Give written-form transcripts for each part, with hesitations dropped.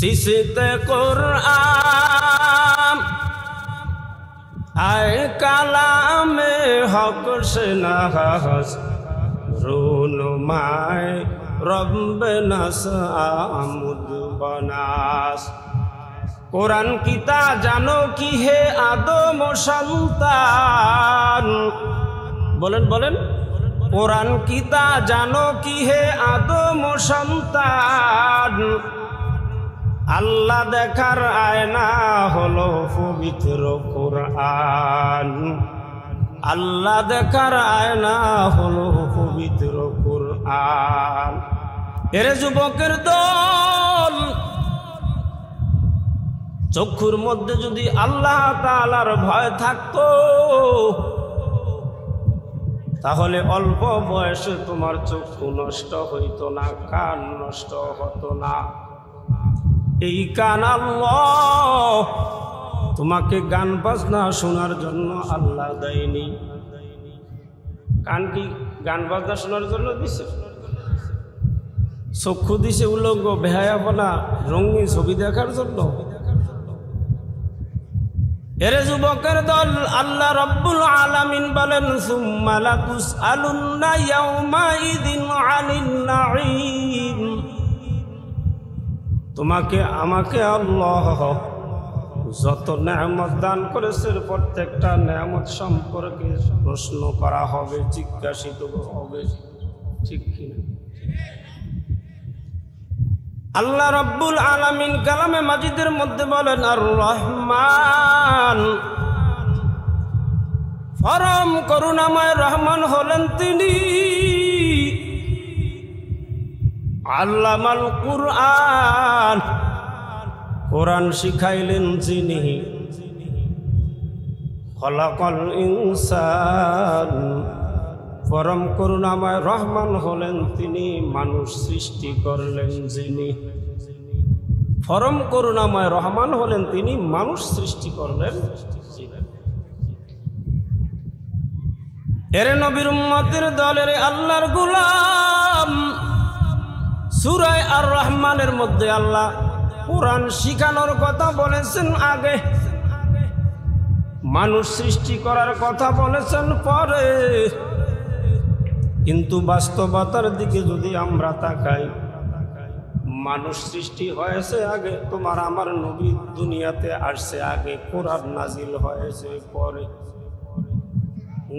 সিসতে কুরআন আয় কালামে হক শনাস রুনুমায় রব্বে নাস আমুদ বনাস। কোরআন কিতা জানো কি হে আদম সন্তান, বলেন বলেন, কোরআন কিতা জানো কি হে আদম সন্তান, আল্লাহ দেখার আয়না হলো পবিত্র কোরআন। আল্লাহ দেখার আয়না হলো পবিত্র কোরআন। এরে যুবকের দল, চক্ষুর মধ্যে যদি আল্লাহ তাআলার ভয় থাকতো তাহলে অল্প বয়সে তোমার চক্ষু নষ্ট হইতো না, কান নষ্ট হতো না। এই কান আল্লাহ তোমাকে গান বাজনা শোনার জন্য আল্লাহ দেয়নি। কান কি গান বাজনা শোনার জন্য দিছে? চক্ষু দিছে উলঙ্গ বেহায়াপনা রঙিন ছবি দেখার জন্য? এরে যুবকের দল, আল্লাহ রব্বুল আলামিন বলেন সুম্মা লাতুসআলুন্না ইয়াউমাইযিন আনিন নাঈম। তোমাকে আমাকে আল্লাহ যত নেয়ামত দান করেছে প্রত্যেকটা নেয়ামত সম্পর্কে প্রশ্ন করা হবে, জিজ্ঞাসিত হবে, ঠিক কিনা? আল্লাহ রব্বুল আলামিন কালামে মাজিদের মধ্যে বলেন আর রহমান, পরম করুণাময় রহমান হলেন তিনি। আল্লামাল কুরআন, কোরআন শিখাইলেন যিনি। খলাকাল ইনসান, পরম করুণাময় রহমান হলেন তিনি, মানুষ সৃষ্টি করলেন যিনি। পরম করুণাময় রহমান হলেন তিনি, মানুষ সৃষ্টি করলেন। এরে নবীর উম্মতের দলের আল্লাহর গোলাম, সূরা আর রহমানের মধ্যে আল্লাহ কোরআন শিখানোর কথা বলেছেন আগে, মানুষ সৃষ্টি করার কথা বলেছেন পরে। কিন্তু বাস্তবতার দিকে যদি আমরা তাকাই, মানুষ সৃষ্টি হয়েছে আগে, তোমার আমার নবী দুনিয়াতে আসছে আগে, কোরআন নাজিল হয়েছে পরে।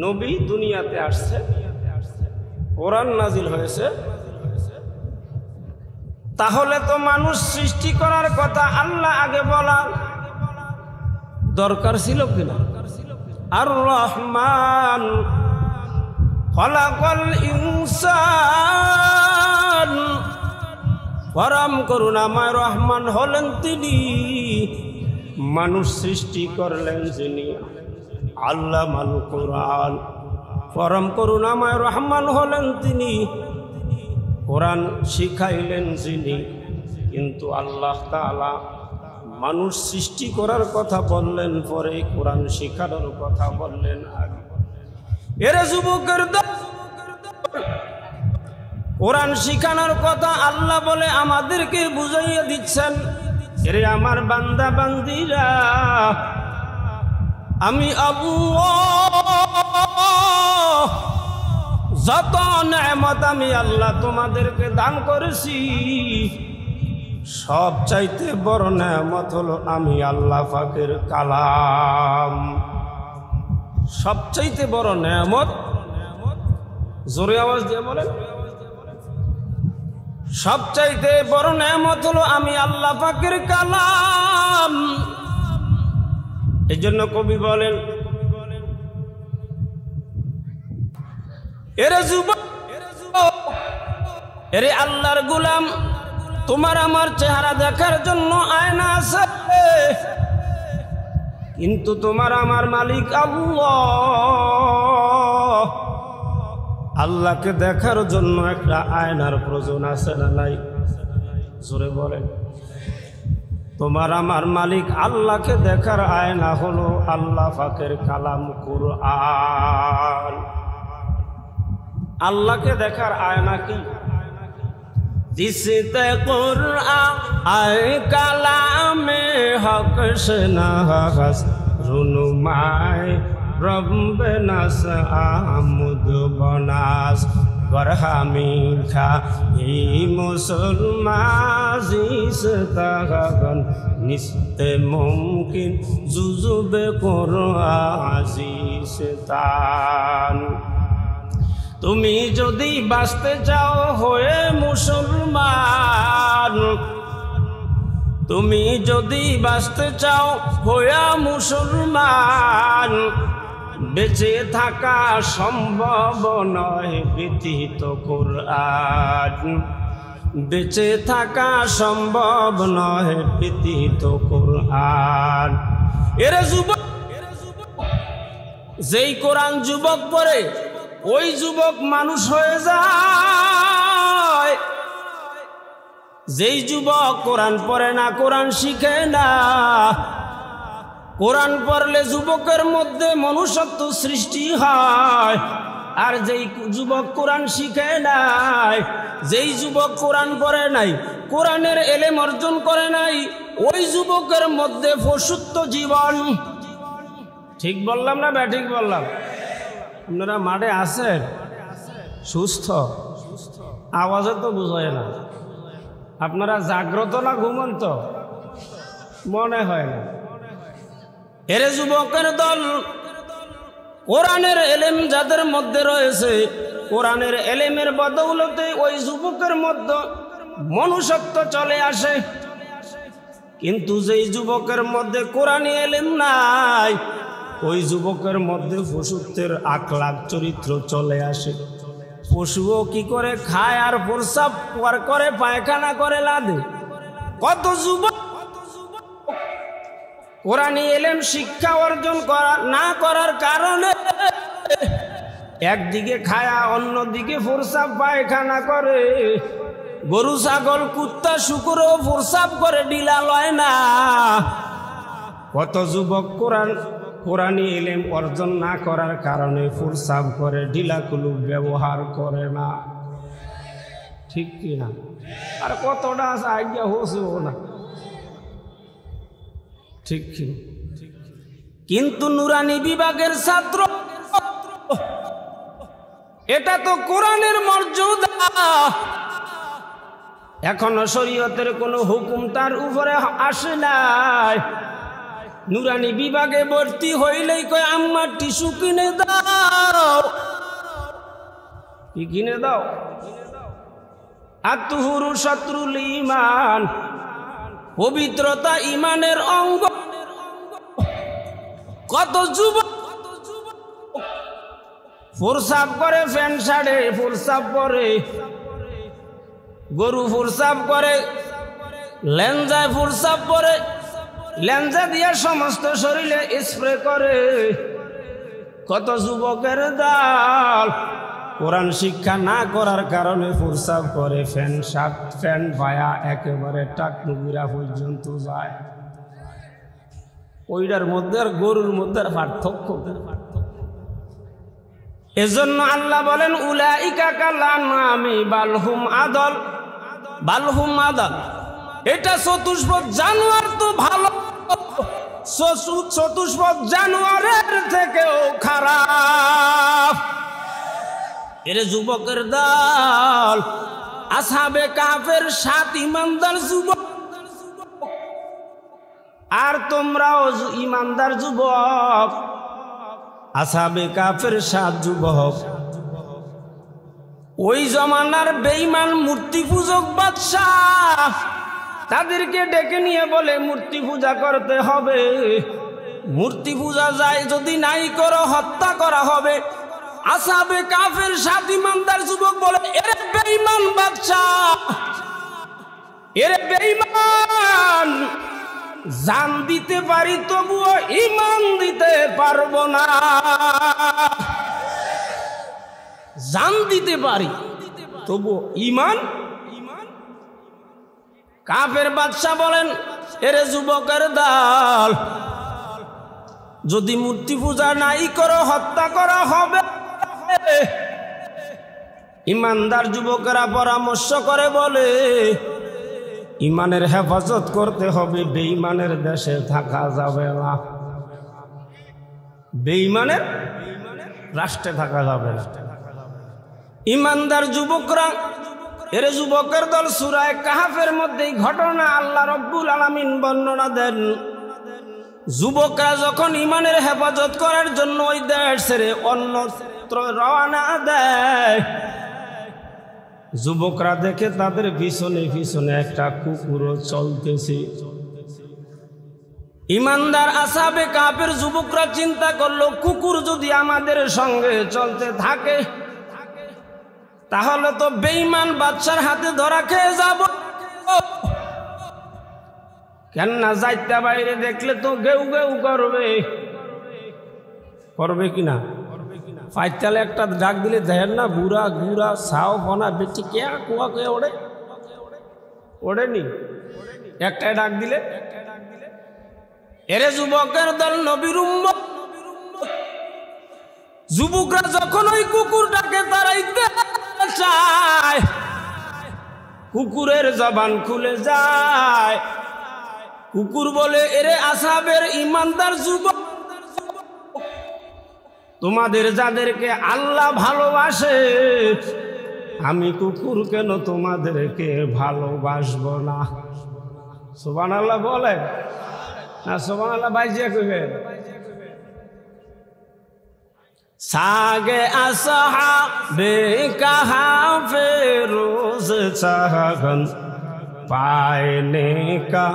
নবী দুনিয়াতে আসছে, কোরআন নাজিল হয়েছে। তাহলে তো মানুষ সৃষ্টি করার কথা আল্লাহ আগে বলার দরকার ছিল কিনা? আর রহমান খলাকাল ইনসান, পরম করুণাময় রহমান হলেন তিনি, মানুষ সৃষ্টি করলেন যিনি। আল্লামাল কুরআন, পরম করুণাময় রহমান হলেন তিনি, কোরআন শিখাইলেন যিনি। কিন্তু আল্লাহ তাআলা মানুষ সৃষ্টি করার কথা বললেন পরে, কোরআন শিখানোর কথা বললেন আগে। এরে যুবকের দল, কোরআন শিখানোর কথা আল্লাহ বলে আমাদেরকে বুঝাইয়া দিচ্ছেন। এরে আমার বান্দা বান্দিরা, আমি আল্লাহ যত নেয়ামত আমি আল্লাহ তোমাদেরকে দান করেছি, সব চাইতে বড় নেয়ামত হলো আমি আল্লাহ পাকের কালাম। সবচাইতে বড় নেয়ামত, জোরে আওয়াজ দিয়ে বলেন, সবচাইতে বড় নেয়ামত হলো আমি আল্লাহ পাকের কালাম। এই জন্য কবি বলেন, এরে যুবক, এরে আল্লাহর গোলাম, তোমার আমার চেহারা দেখার জন্য আয়না আছে, কিন্তু তোমার আমার মালিক আল্লাহ। আল্লাহকে দেখার জন্য একটা আয়নার প্রয়োজন আছে না নাই? জোরে বলেন। তোমার আমার মালিক আল্লাহকে দেখার আয়না হলো আল্লাহ পাকের কালাম কুরআন। আল্লাহকে দেখার আয়না কি? जिसते कुरान आए कलामे हक शनाहस रुनुमाए रब नस आमुद बनास गरहामीर खा ही मुसलमान जिसतागन निस्ते मुमकिन जुजुबे कुरान जिसतान তুমি যদি বাঁচতে চাও হয়ে মুসলমান তুমি যদি বাঁচতে চাও হয়ে মুসলমান বেঁচে থাকা সম্ভব নয় ব্যতীত কুরআন বেঁচে থাকা সম্ভব নয় ব্যতীত কুরআন এর যুবক যেই কোরআন যুবক পড়ে ওই যুবক মানুষ হয়ে যায় যেই যুবক কোরআন পড়ে না কোরআন শিখে না কোরআন পড়লে যুবকের মধ্যে মনুষ্যত্ব সৃষ্টি হয় আর যেই যুবক কোরআন শিখে নাই যেই যুবক কোরআন পড়ে নাই কোরআনের এলেম অর্জন করে নাই ওই যুবকের মধ্যে পশুত্ব জীবন ঠিক বললাম না ব্যাঠিক বললাম আপনারা মাঠে আছেন সুস্থ আওয়াজে তো বোঝায় না আপনারা জাগ্রত না ঘুমন্ত মনে হয় না এরে যুবকের দল কোরআনের এলেম যাদের মধ্যে রয়েছে কোরআনের এলেমের বদৌলতে ওই যুবকের মধ্যে মনুষ্যত্ব চলে আসে কিন্তু যেই যুবকের মধ্যে কোরআনী এলেম নাই ওই যুবকের মধ্যে পশুত্বের আখলাক চরিত্র চলে আসে পশুও কি করে খায় আর প্রস্রাব করে পায়খানা করে লাদে কত যুবক কোরআনী এলেম শিক্ষা অর্জন না করার কারণে একদিকে খায়া অন্যদিকে প্রস্রাব পায়খানা করে গরু ছাগল কুত্তা শুকুরও প্রস্রাব করে ডিলা লয় না কত যুবক কোরআনী ইলম অর্জন না করার কারণে প্রস্রাব করে ঢিলাকুলুপ ব্যবহার করে না ঠিক কি না আর কতটা আছে আজ্ঞা হসেও না ঠিক কি কিন্তু নুরানি বিভাগের ছাত্র এটা তো কোরআনের মর্যাদা এখনো শরীয়তের কোনো হুকুম তার উপরে আসে নাই নুরানি বিভাগে ভর্তি হইলেই কয় আম্মা টিস্যু কিনে দাও কি কিনে দাও আতুহুরু শত্রুল ঈমান পবিত্রতা ঈমানের অঙ্গ কত যুবক প্রস্রাব করে প্যান্ট শার্টে প্রস্রাব করে গরু প্রস্রাব করে লেঞ্জায় প্রস্রাব করে লেঞ্জা দিয়ে সমস্ত শরীরে স্প্রে করে কত যুবকের দল কোরআন শিক্ষা না করার কারণে প্রস্রাব করে ফ্যান পায়া একেবারে টাকনুগুড়া পর্যন্ত যায় ওইটার মধ্যে আর গরুর মধ্যে পার্থক্য এজন্য আল্লাহ বলেন উলাইকা কালানামি বালহুম আদল এটা চতুষ্পদ জানোয়ার তো ভালো চতুষ্পদ জানোয়ারের থেকেও খারাপ এর যুবকের দল আসহাবে কাফের 7 ইমানদার যুবক আর তোমরাও ইমানদার যুবক আসহাবে কাফের 7 যুবক ওই জমানার বেঈমান মূর্তি পূজক বাদশাহ তাদেরকে ডেকে নিয়ে বলে মূর্তি পূজা করতে হবে মূর্তি পূজা যায় যদি নাই করো হত্যা করা হবে আসহাবে কাফের 7 ইমানদার যুবক বলে এরে বেঈমান বাদশাহ এরে বেঈমান জান দিতে পারি তবুও ঈমান দিতে পারবো না জান দিতে পারি তবুও ঈমান কাফের বাদশাহ বলেন এরে যুবকের দল যদি মূর্তি পূজা নাই করো হত্যা করা হবে ইমানদার যুবকেরা পরামর্শ করে বলে, ইমানের হেফাজত করতে হবে, বেঈমানের দেশে থাকা যাবে না, বেঈমানের রাষ্ট্রে থাকা যাবে না। ইমানদার যুবকরা, এর যুবকের দল, সূরা কাহফের মধ্যে ঘটনা আল্লাহ রব্বুল আলামিন বর্ণনা দেন। যুবকরা যখন ইমানের হেফাজত করার জন্য ওই দেশ ছেড়ে অন্যত্র রওনা দেয়, যুবকরা দেখে তাদের পিছনে পিছনে একটা কুকুরও চলতেছে। ইমানদার আসহাবে কাফের যুবকরা চিন্তা করলো, কুকুর যদি আমাদের সঙ্গে চলতে থাকে তাহলে তো বেঈমান বাদশার হাতে ধরা খেয়ে যাব। কেননা যাইতে বাইরে দেখলে তো গেউ গেউ করবে, করবে কিনা? ফাইতালে একটা ডাক দিলে দেখেন না, বুড়া গুড়া সাও ফনা বেটি কেয়া কুয়া কে ওড়ে, ওড়েনি একটা ডাক দিলে। এরে যুবকের দল, নবীর উম্মত, যুবকরা যখন ওই কুকুরটাকে তাড়াইতে চায়, কুকুরের জবান খুলে যায়। কুকুর বলে, এরে আসহাবের ইমানদার যুবক, তোমাদের যাদেরকে আল্লাহ ভালোবাসে, আমি কুকুর কেন তোমাদেরকে ভালোবাসবো না? সুবহানাল্লাহ বলে না? সুবহানাল্লাহ বাইজিয়া কইবেন। সাগে আসহাবে কাহফে রোজ চাহন পায়নে কা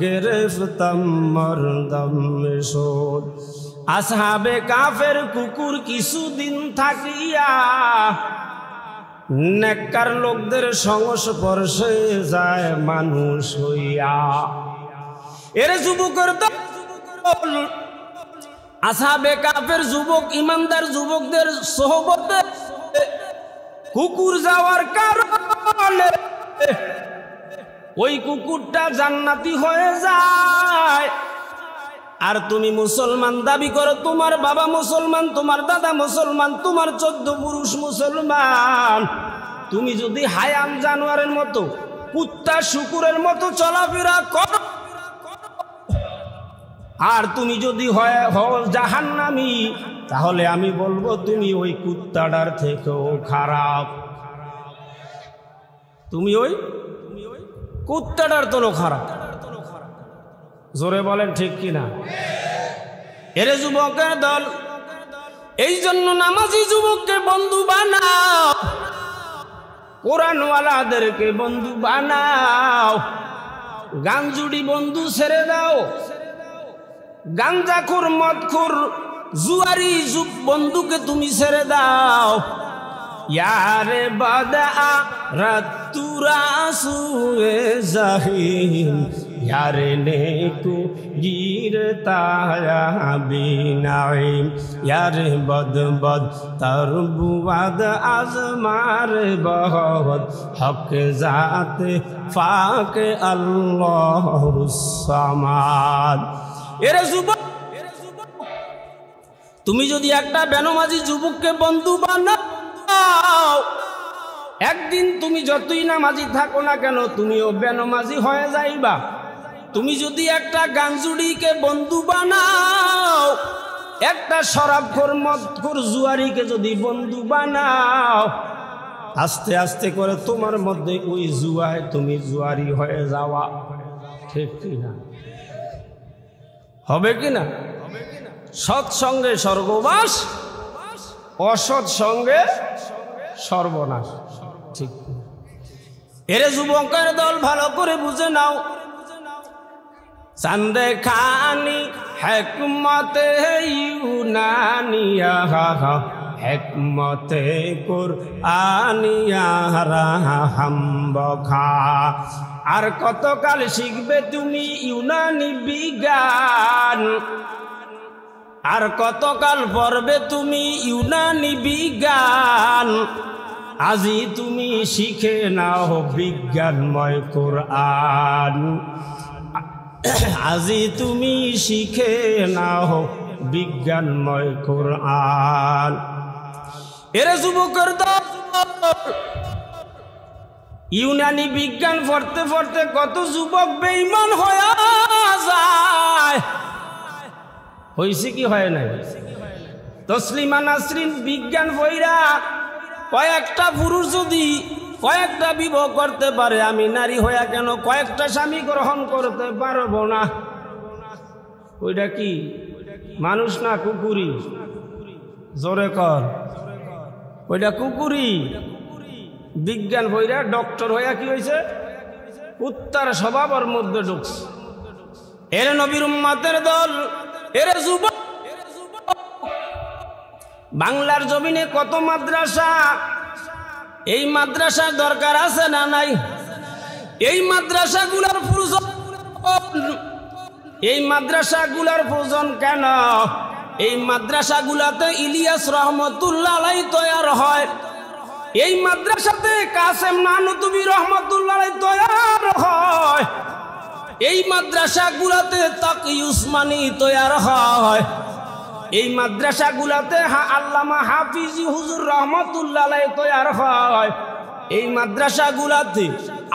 গিরফতম মরদম শোদ। আসহাবে কাফের কুকুর কিছুদিন থাকিয়া নেককার লোকদের সংস্পর্শে যায় মানুষ হইয়া। এর যুবকের দল, আসহাবে কাফের যুবক ইমানদার যুবকদের সোহবতে কুকুর যাওয়ার কারণে ওই কুকুরটা জান্নাতি হয়ে যায়। আর তুমি মুসলমান দাবি করো, তোমার বাবা মুসলমান, তোমার দাদা মুসলমান, তোমার 14 পুরুষ মুসলমান, তুমি যদি হায়াম জানোয়ারের মতো, কুত্তা শুকুরের মতো চলাফেরা করো, আর তুমি যদি হও জাহান্নামী, তাহলে আমি বলবো তুমি ওই কুত্তাটার থেকেও খারাপ, তুমি ওই কুত্তাটার তো খারাপ। জোরে বলেন ঠিক কিনা? এরে যুবকের দল, এই জন্য নামাজি যুবককে বন্ধু বানাও, কোরআনওয়ালাদেরকে বন্ধু বানাও, গাঞ্জুড়ি বন্ধু ছেড়ে দাও, গাঞ্জাখোর মদখোর জুয়ারি বন্ধুকে তুমি ছেড়ে দাও। यारे बदा रतुरा सुए जहीन यारे नेकु गिरता बिनाइम यारे बद बद तरबुआद आजमार बहुत हक जाते फाके अल्लाहुस्समाद। एरे जुबक তুমি যদি একটা বেনমাজি যুবককে বন্ধু বানাও, একদিন তুমি যতই নামাজি থাকো না কেন তুমিও বেনমাজি হয়ে যাইবা। তুমি যদি একটা গাঞ্জুড়িকে বন্ধু বানাও, একটা শরাবখোর মদখোর জুয়ারিকে যদি বন্ধু বানাও, আস্তে আস্তে করে তোমার মধ্যে ওই জুয়ায় তুমি জুয়ারি হয়ে যাওয়া। ঠিক কিনা? হবে কিনা? সৎসঙ্গে স্বর্গবাস, অসৎ সঙ্গে সর্বনাশ। ঠিক। এরে যুবকের দল ভালো করে বুঝে নাও, চান্দে খানি হেকমতে ইউনানিয়া হেকমতে কুরআনিয়া রাহামবখা। আর কতকাল শিখবে তুমি ইউনানি বিজ্ঞান, আর কতকাল পড়বে তুমি ইউনানি বিজ্ঞান। আজি তুমি শিখে নাও বিজ্ঞানময় কোরআন, আজি তুমি শিখে নাও বিজ্ঞানময় কোরআন। এরে যুবকের দল ইউনানি বিজ্ঞান পড়তে পড়তে কত যুবক বেঈমান হয়ে যায়। হইছে কি হয় নাই? তসলিমা নাসরিন বিজ্ঞান বইরা কয়েকটা পুরুষ যদি কয়েকটা বিবাহ করতে পারে, আমি নারী হইয়া কেন কয়েকটা স্বামী গ্রহণ করতে পারবো না? ওইটা কি মানুষ না কুকুরি? জোরে কর, ওইটা কুকুরি। বিজ্ঞান বইরা ডক্টর হইয়া কি হয়েছে? কুত্তার স্বভাবের মধ্যে ঢুকছে। এর নবীর উম্মতের দল, এর যুবক। বাংলার জমিনে কত মাদ্রাসা, এই মাদ্রাসার দরকার আছে না নাই? এই মাদ্রাসাগুলোর প্রয়োজন, এই মাদ্রাসাগুলোর প্রয়োজন কেন? এই মাদ্রাসাগুলোতে ইলিয়াস রহমতুল্লাহ আলাইহি তৈয়ার হয়। এই মাদ্রাসাতে কাসেম নানুতুবি রহমতুল্লাহ আলাইহি তৈয়ার হয়। এই মাদ্রাসাগুলোতে তাকি উসমানী তৈয়ার হয়। এই মাদ্রাসাগুলোতে আল্লামা হাফিজি হুজুর রহমতুল্লাহ আলাইহি তৈয়ার হয়। এই মাদ্রাসাগুলোতে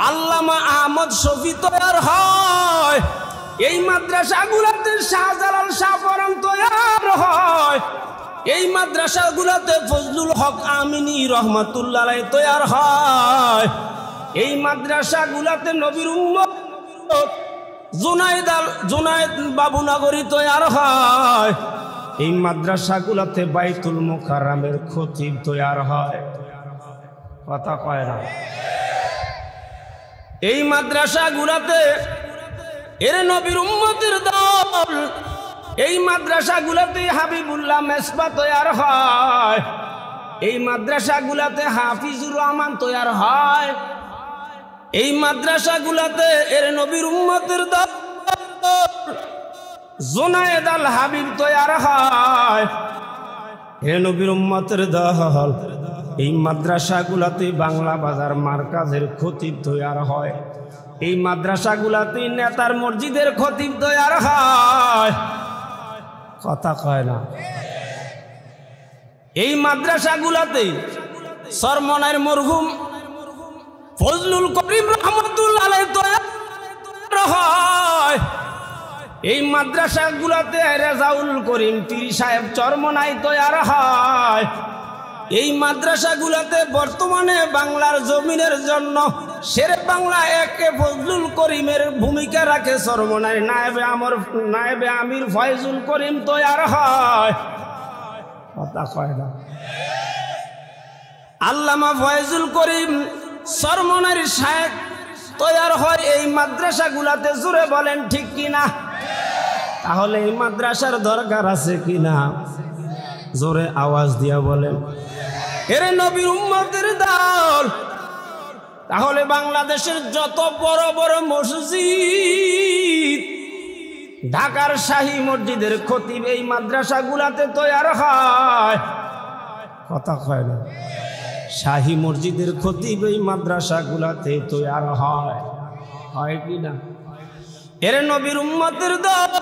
আল্লামা আহমদ শফি তৈয়ার হয়। এই মাদ্রাসাগুলোতে শাহজালাল শাহপরান তৈয়ার হয়। এই মাদ্রাসাগুলোতে ফজলুল হক আমিনী রহমতুল্লাহ আলাইহি তৈয়ার হয়। এই মাদ্রাসাগুলোতে নবীর উম্মত জুনায়েদ বাবুনগরী তৈয়ার হয়। এই মাদ্রাসাগুলোতে বাইতুল মুকাররমের খতিব তৈয়ার হয়। কথা কয় না? এই মাদ্রাসাগুলোতে এর নবীর উম্মতের দল, এই মাদ্রাসাগুলোতে হাবিবুল্লাহ মেসবা তৈয়ার হয়। এই মাদ্রাসাগুলোতে হাফিজুর রহমান তৈয়ার হয়। এই মাদ্রাসাগুলোতে এর নবীর উম্মতের দল জুনায়েদ আল হাবিব তৈয়ার হয়। হে নবীর উম্মতের দল, এই মাদ্রাসাগুলোতে বাংলা বাজার মার্কাজের খতিব তৈয়ার হয়। এই মাদ্রাসাগুলোতে নেতার মসজিদের খতিব তৈয়ার হয়। কথা কয় না? এই মাদ্রাসাগুলোতে সরমনার মরহুম ফজলুল করিম রহমতুল্লাহ আলাইহি তৈয়ার হয়। এই মাদ্রাসাগুলোতে রেজাউল করিম পীর সাহেব চরমনাই তৈয়ার হয়। এই মাদ্রাসাগুলোতে বর্তমানে বাংলার জমিনের জন্য শেরে বাংলা একে ফজলুল করিমের ভূমিকা রাখে চরমনাই নায়েবে আমির ফয়জুল করিম তৈয়ার হয়। কথা কয় না? আল্লামা ফয়জুল করিম চরমনাইর শায়েখ তৈয়ার হয় এই মাদ্রাসাগুলোতে। জোরে বলেন ঠিক কিনা? তাহলে এই মাদ্রাসার দরকার আছে কিনা? জোরে আওয়াজ দিয়া বলেন। এর নবীর উম্মতের দল, তাহলে বাংলাদেশের যত বড় বড় মসজিদ, ঢাকার শাহী মসজিদের খতিব এই মাদ্রাসাগুলোতে তৈয়ার হয়। কথা কয় না? শাহী মসজিদের খতিব এই মাদ্রাসাগুলোতে তৈয়ার হয়। হয় কি না? এর নবীর উম্মতের দল।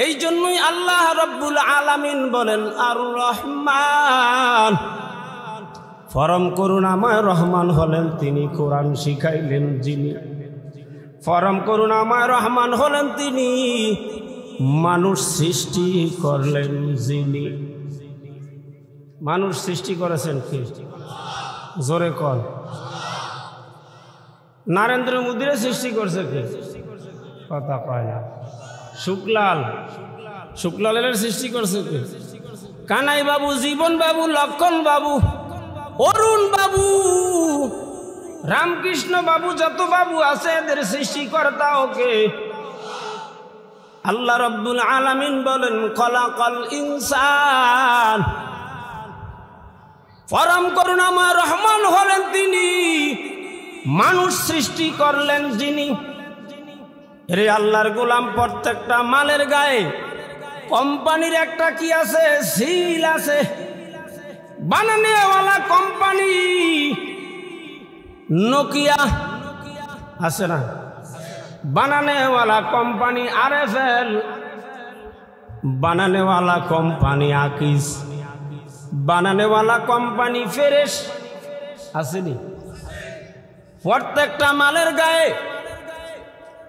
এই জন্যই আল্লাহ রাব্বুল আলামিন বলেন আর রহমান, পরম করুণাময় রহমান হলেন তিনি, কোরআন শিখাইলেন যিনি। পরম করুণাময় রহমান হলেন তিনি, মানুষ সৃষ্টি করলেন যিনি। মানুষ সৃষ্টি করেছেন কে? জোরে কর। নরেন্দ্র মোদীরে সৃষ্টি করছে কে? কথা কয় না? শুক্লালের সৃষ্টি করছে কে? কানাই বাবু, জীবন বাবু, লক্ষণ বাবু, অরুণ বাবু, রামকৃষ্ণ বাবু, যত বাবু আছে এদের সৃষ্টিকর্তা ওকে। আল্লাহ রাব্বুল আলামিন বলেন খলাকাল ইনসান, পরম করুণাময় রহমান হলেন তিনি, মানুষ সৃষ্টি করলেন যিনি। রে আল্লাহর গোলাম, প্রত্যেকটা মালের গায়ে কোম্পানির একটা কি আছে? সিল আছে। বানানেওয়ালা কোম্পানি নোকিয়া আছে না? বানানেওয়ালা কোম্পানি আরএফএল, বানানেওয়ালা কোম্পানি আকিস, বানানেওয়ালা কোম্পানি ফেরেশ, আসেনি? প্রত্যেকটা মালের গায়ে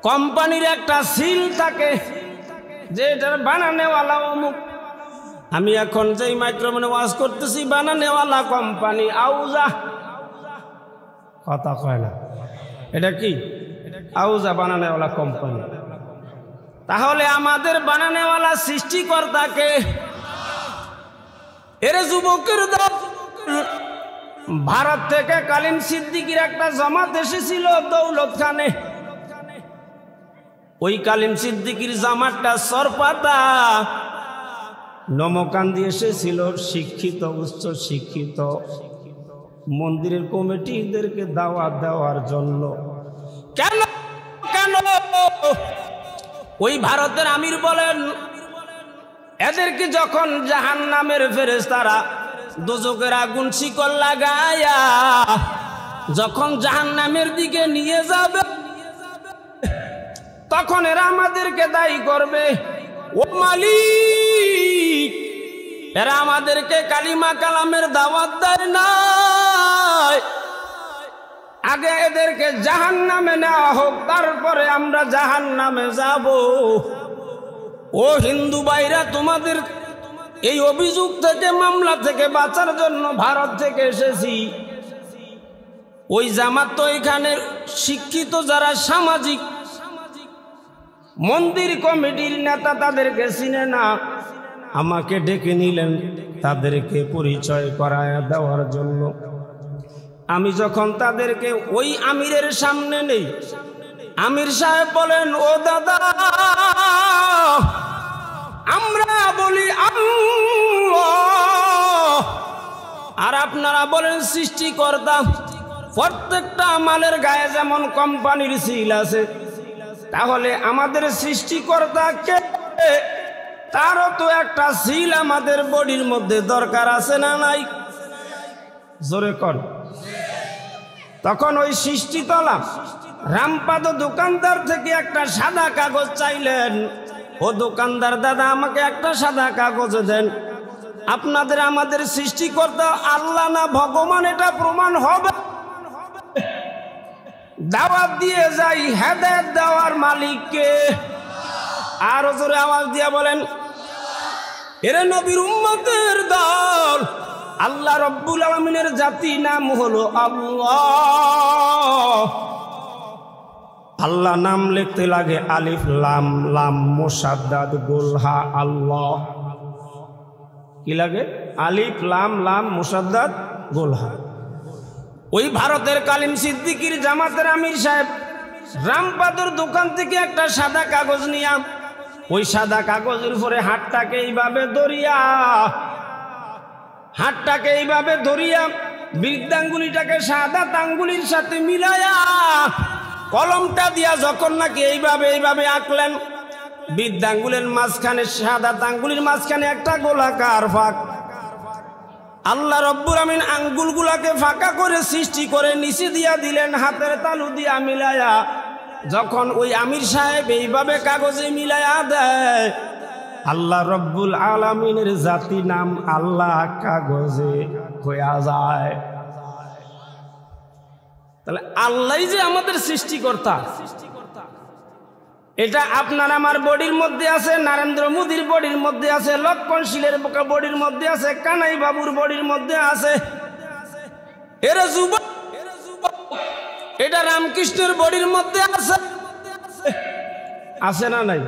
কোম্পানির একটা সিল থাকে যে এটার বানানেওয়ালা অমুক। আমি এখন যেই মাইক্রোফোনে ওয়াজ করতেছি বানানেওয়ালা কোম্পানি আউজা, কথা কয় না। এটা কি আউজা বানানেওয়ালা কোম্পানি। তাহলে আমাদের বানানেওয়ালা সৃষ্টিকর্তাকে। এর যুবকের দল ভারত থেকে কালিম সিদ্দিকীর একটা জামাত এসেছিল দৌলত খানে। ওই কালিম সিদ্দিকীর জামাতটা সরপাতা নমকান্দি এসেছিল শিক্ষিত উচ্চ শিক্ষিত মন্দিরের কমিটিদেরকে দাওয়াত দেওয়ার জন্য। কেন কেন ওই ভারতের আমির বলেন, এদেরকে যখন জাহান্নামের ফেরেশতারা দোজখের আগুন শিকল লাগায়া যখন জাহান্নামের দিকে নিয়ে যাবে তখন এরা আমাদেরকে দায়ী করবে, ও মালিক এরা আমাদেরকে কালিমা কালামের দাওয়াত দেয় নাই, আগে এদেরকে জাহান্নামে নেওয়া হোক তারপরে আমরা জাহান্নামে যাব। ও হিন্দু ভাইরা, তোমাদের এই অভিযোগ থেকে মামলা থেকে বাঁচার জন্য ভারত থেকে এসেছি। ওই জামাত তো এখানে শিক্ষিত যারা সামাজিক মন্দির কমিটির নেতা তাদেরকে চিনে না, আমাকে ডেকে নিলেন তাদেরকে পরিচয় করায় দেওয়ার জন্য। আমি যখন তাদেরকে ওই আমিরের সামনে নেই, আমির সাহেব বলেন, ও দাদা আমরা বলি আল্লাহ আর আপনারা বলেন সৃষ্টিকর্তা। প্রত্যেকটা মালের গায়ে যেমন কোম্পানির সিল আছে, তাহলে আমাদের সৃষ্টিকর্তা কে? তারও তো একটা সিল আমাদের বডির মধ্যে দরকার আছে না নাই? জোরে কর। তখন ওই সৃষ্টিতলা রামপাদ দোকানদার থেকে একটা সাদা কাগজ চাইলেন। ও দোকানদার দাদা আমাকে একটা সাদা কাগজ দেন, আপনাদের আমাদের সৃষ্টিকর্তা আল্লাহ না ভগবান এটা প্রমাণ হবে। দাওয়াত দিয়ে যাই হেদায়েত দেওয়ার মালিককে। আর জোরে আওয়াজ দিয়া বলেন, এরে নবীর উম্মতের দল, আল্লাহ রব্বুল আলামিনের জাতি নাম হলো আল্লাহ। আল্লাহ নাম লিখতে লাগে আলিফ লাম লাম মুসাদ্দাদ গোলহা আল্লাহ। কি লাগে? আলিফ লাম লাম মুসাদ্দাদ গোলহা। ওই ভারতের কালিম সিদ্দিকীর জামাতের আমির সাহেব রামপাদুর দোকান থেকে একটা সাদা কাগজ নিয়া ওই সাদা কাগজের উপরে হাতটাকে এইভাবে ধরিয়া বৃদ্ধাঙ্গুলিটাকে সাদা আঙ্গুলির সাথে মিলায়া কলমটা দিয়া যখন নাকি এইভাবে আঁকলেন, বৃদ্ধাঙ্গুলের মাঝখানে সাদা আঙ্গুলির মাঝখানে একটা গোলাকার ফাঁক। আল্লাহ রব্বুল আমিন আঙ্গুলগুলাকে ফাঁকা করে সৃষ্টি করে নিচে দিয়া দিলেন হাতের তালু দিয়া মিলায়া। যখন ওই আমির সাহেব এইভাবে কাগজে মিলায়া দেয়, আল্লাহ রব্বুল আলামিনের জাতি নাম আল্লাহ কাগজে হয়ে যায়। তাহলে আল্লাহ যে আমাদের সৃষ্টিকর্তা, এটা আপনার আমার বডির মধ্যে আছে, নরেন্দ্র মোদীর বডির মধ্যে আছে, লক্ষণশীলের বডির মধ্যে আছে, কানাই বাবুর বডির মধ্যে আছে, এরা যুবক এটা রামকৃষ্ণের বডির মধ্যে আছে না নাই?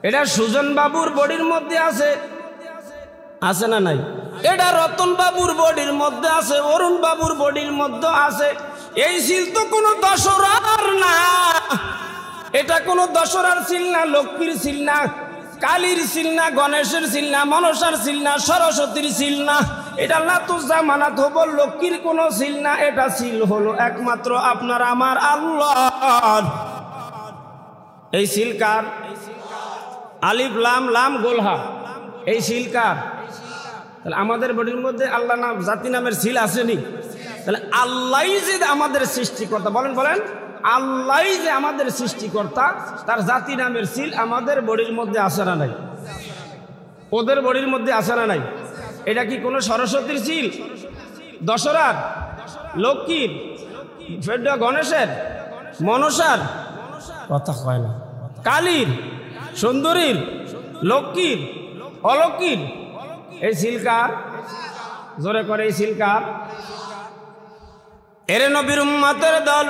এটা সুজন বাবুর বডির মধ্যে আছে না নাই? এটা রতন বাবুর বডির মধ্যে আছে, অরুণ বাবুর বডির মধ্যে আছে। এই সিল তো কোনো দশরার না, এটা কোনো দশরার সিল না, লক্ষ্মীর সিল না, কালীর সিল না, গণেশের সিল না, মনসার সিল না, সরস্বতীর সিল না, এটা লাতুজামানাত হবো লক্ষ্মীর কোনো সিল না। এটা সিল হলো একমাত্র আপনার আমার আল্লাহ। এই সিল কার? আলিফ লাম লাম গোলহা, এই সিল কার? তাহলে আমাদের বডির মধ্যে আল্লাহ নাম জাতি নামের সিল আসেনি? তাহলে আল্লাহ যে আমাদের সৃষ্টিকর্তা, বলেন আল্লাহ যে আমাদের সৃষ্টিকর্তা, তার জাতি নামের সিল আমাদের বডির মধ্যে আসে না নাই? ওদের বডির মধ্যে আসে না নাই? এটা কি কোনো সরস্বতীর সিল, দশরার? লক্ষ্মীর, ফেরটা গণেশের, মনসার, কথা কয় না, কালীর, সুন্দরীর, লক্ষ্মীর, অলক্ষ্মীর। এই সিলকার, জোরে করে এই সিলকার। এরে নবীর উম্মতের দল।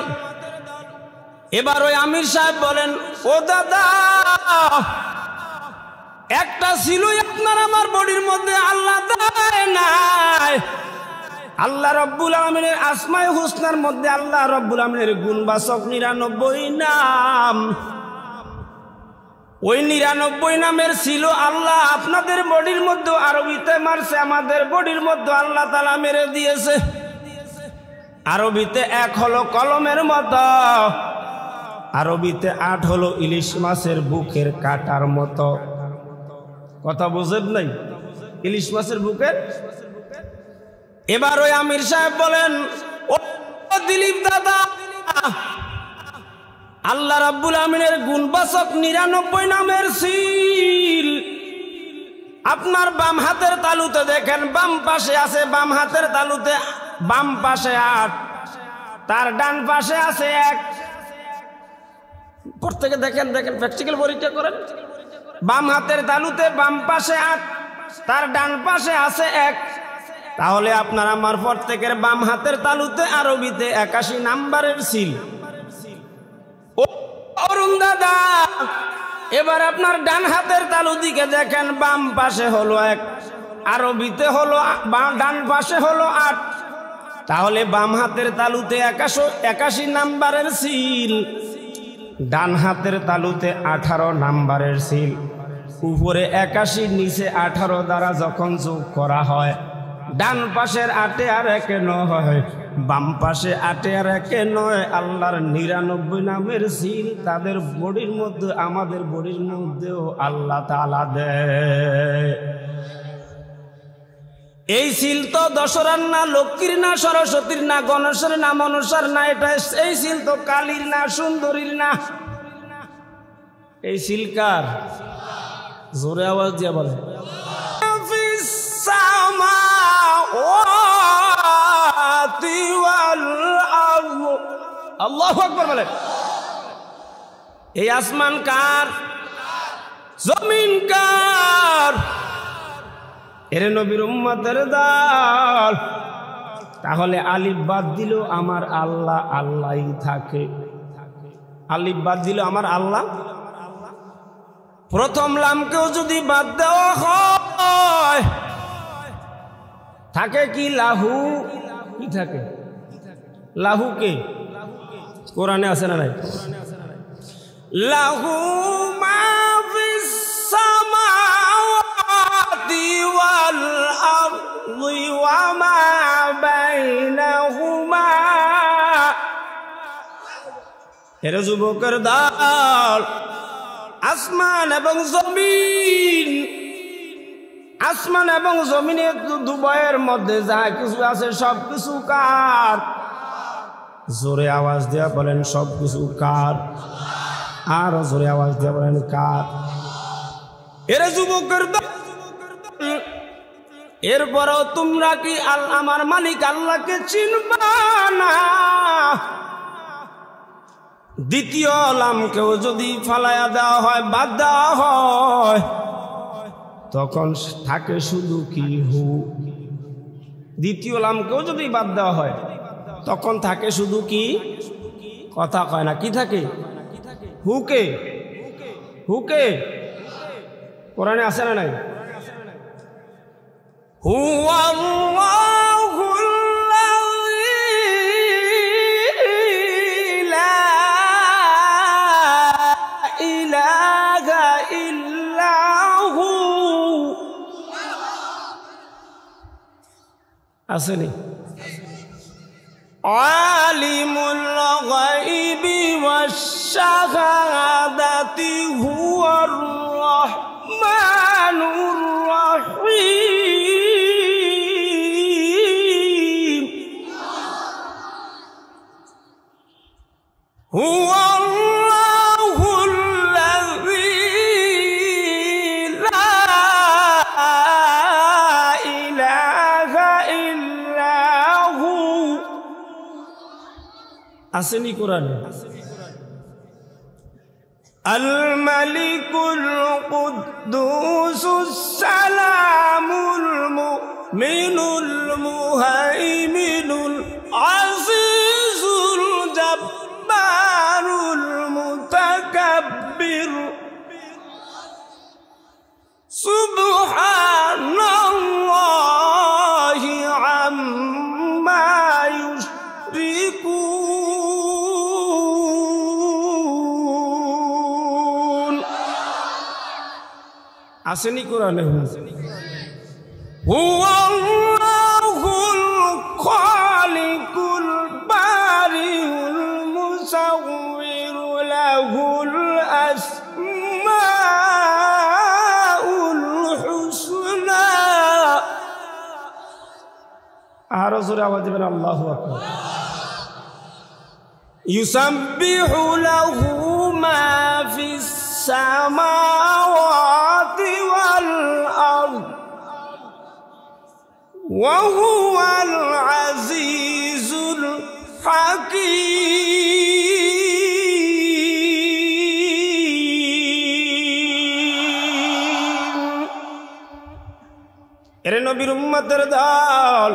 এবার ওই আমির সাহেব বলেন, ও দাদা, একটা ছিল আপনার আমার বডির মধ্যে, আল্লাহ দেয় নাই। আল্লাহ রব্বুল আমিনের আসমায়ে হুসনার মধ্যে আল্লাহ রব্বুল আমিনের গুণবাচক 99 নাম। ওই 99 নামের ছিল আল্লাহ আপনাদের বডির মধ্যে আরবিতে মারছে, আমাদের বডির মধ্যে আল্লাহ তাআলা মেরে দিয়েছে। আরবিতে 1 হলো কলমের মতো, আরবিতে 8 হলো ইলিশ মাছের বুকের কাটার মতো। কথা বুঝেন নাই? ইলিশ মাছের বুকের। এবার ওই আমির সাহেব বলেন, ও দিলীপ দাদা, আল্লাহ রাব্বুল আমিনের গুণবাচক 99 নামের সিল আপনার বাম হাতের তালুতে দেখেন, বাম পাশে আছে, বাম হাতের তালুতে বাম পাশে 8, তার ডান পাশে আছে 1। প্রত্যেকে দেখেন, দেখেন প্র্যাকটিক্যাল পরীক্ষা করেন। বাম হাতের তালুতে বাম পাশে 8, তার ডান পাশে আছে 1। তাহলে আপনার আমার প্রত্যেকের বাম হাতের তালুতে আরবিতে 81 নাম্বারের সিল। ও অরুণ দাদা, এবার আপনার ডান হাতের তালু দিকে দেখেন, বাম পাশে হলো 1, আরবিতে হলো, ডান পাশে হলো 8। তাহলে বাম হাতের তালুতে 81 নাম্বারের সিল, ডান হাতের তালুতে 18 নাম্বারের সিল। উপরে 81, নিচে 18 দ্বারা যখন যোগ করা হয়, ডান পাশের 8 আর 1 9 হয়, বাম পাশে 8 আর 1 9। আল্লাহর 99 নামের সিল তাদের বডির মধ্যে, আমাদের বডির মধ্যেও আল্লাহ তাআলা দেয়। এই সিল তো দশরার না, লক্ষ্মীর না, সরস্বতীর না, গণেশের না, মনসার না, এটা এই সিল তো কালীর না, সুন্দরীর না। এই সিল কার? জোরে আওয়াজ দিয়ে বলে, আল্লাহু আকবার বলে। এই আসমান কার? জমিন কার? এর নবীর উম্মতের দল। তাহলে আলিফ বাদ দিল আমার আল্লাহ আল্লাহই থাকে। আলিফ বাদ দিল আমার আল্লাহ। প্রথম লামকেও যদি বাদ দেওয়া হয়, থাকে কি? লাহু। কি থাকে? লাহু কে? কোরআনে আছে না নাই? লাহু মা ফিস সামাওয়াতি ওয়াল আরদি ওয়া মা বাইনাহুমা। এর যুবকের দল, আসমান এবং জমিন, আসমান এবং জমিনের দুবয়ের মধ্যে যা কিছু আছে সব কিছু কার? জোরে আওয়াজ দিয়া বলেন, সব কিছু কার? আরো জোরে আওয়াজ দিয়া বলেন, কার? এরে যুবকের দল, এরপরও তোমরা কি আমার মালিক আল্লাহকে চিনবা না? দ্বিতীয় লামকেও যদি ফালায়া দেওয়া হয়, বাদ দেওয়া হয়, তখন থাকে শুধু কি? হু। দ্বিতীয় লামকেও যদি বাদ দেওয়া হয়, তখন থাকে শুধু কি? কথা কয় না, কি থাকে? হুকে। হুকে কোরআনে আছে না নাই? হু আল্লাহুল আসেনি? আলিমুল গায়বি ওয়াশ শাহাদাতি হুয়ার রাহমানুর রাহিম। হুয়াল্লাহুল্লাযী লা ইলাহা ইল্লা হু আসেনি কোরআনে? আল মালিকুল কুদ্দুসুস সালামুল মুমিনুল মুহাইমিনুল আজিজুল জাব্বারুল মুতাকাব্বির সুবহানাল্লাহি আম্মা ইউশরিকুন। আসেনি কোরআনে? হুয়াল্লাহুল খালিকুল বারিউল মুসাউবিরু লাহুল আসমাউল হুসনা। আরো জোরে আওয়াজ দিবেন আল্লাহু আকবার। ইউসাব্বিহু লাহু মা ফিস সামাওয়াতি ওয়াল আরদ ওয়া হুয়াল আজিজুল হাকীম। এরে নবীর উম্মতের দল,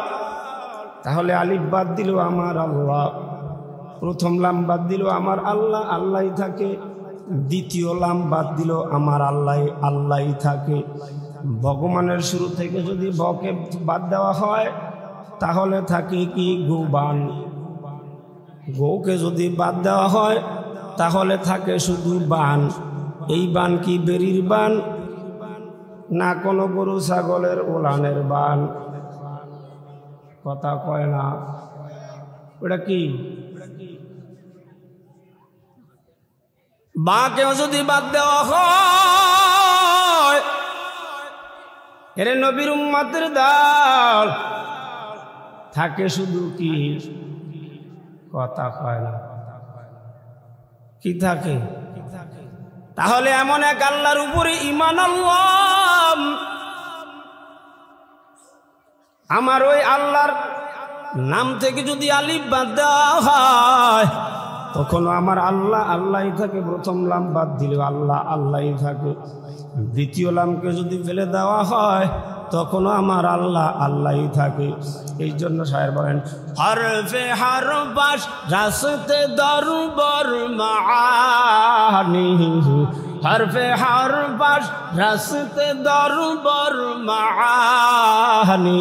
তাহলে আলিফ বাদ দিল আমার আল্লাহ, প্রথম লাম বাদ দিল আমার আল্লাহ, আল্লাহই থাকে। দ্বিতীয় লাম বাদ দিল আমার আল্লাহ, আল্লাহই থাকে। ভগবানের শুরু থেকে যদি বকে বাদ দেওয়া হয় তাহলে থাকে কি গোবান। গৌকে যদি বাদ দেওয়া হয় তাহলে থাকে শুধু বান। এই বান কি বেরির বান না কোনো গরু ছাগলের ওলানের বান? কথা কয় না। ওটা কি? বাকেও যদি বাদ দেওয়া হয়, এরে নবীর উম্মতের দল, থাকে শুধু কি? কথা কয় না। কি থাকে? তাহলে এমন এক আল্লাহর উপরে ঈমান আনলাম, আমার ওই আল্লাহর নাম থেকে যদি আলিফ বাদ দেওয়া হয় তখনও আমার আল্লাহ আল্লাহই থাকে। প্রথম লাম বাদ দিলে আল্লাহ আল্লাহই থাকে। দ্বিতীয় লামকে যদি ফেলে দেওয়া হয় তখনও আমার আল্লাহ আল্লাহই থাকে। এই জন্য শায়ের বলেন, হরফে হরবাস রাস্তে দরবার মাআনি, হরফে হরবাস রাস্তে দরবার মাআনি,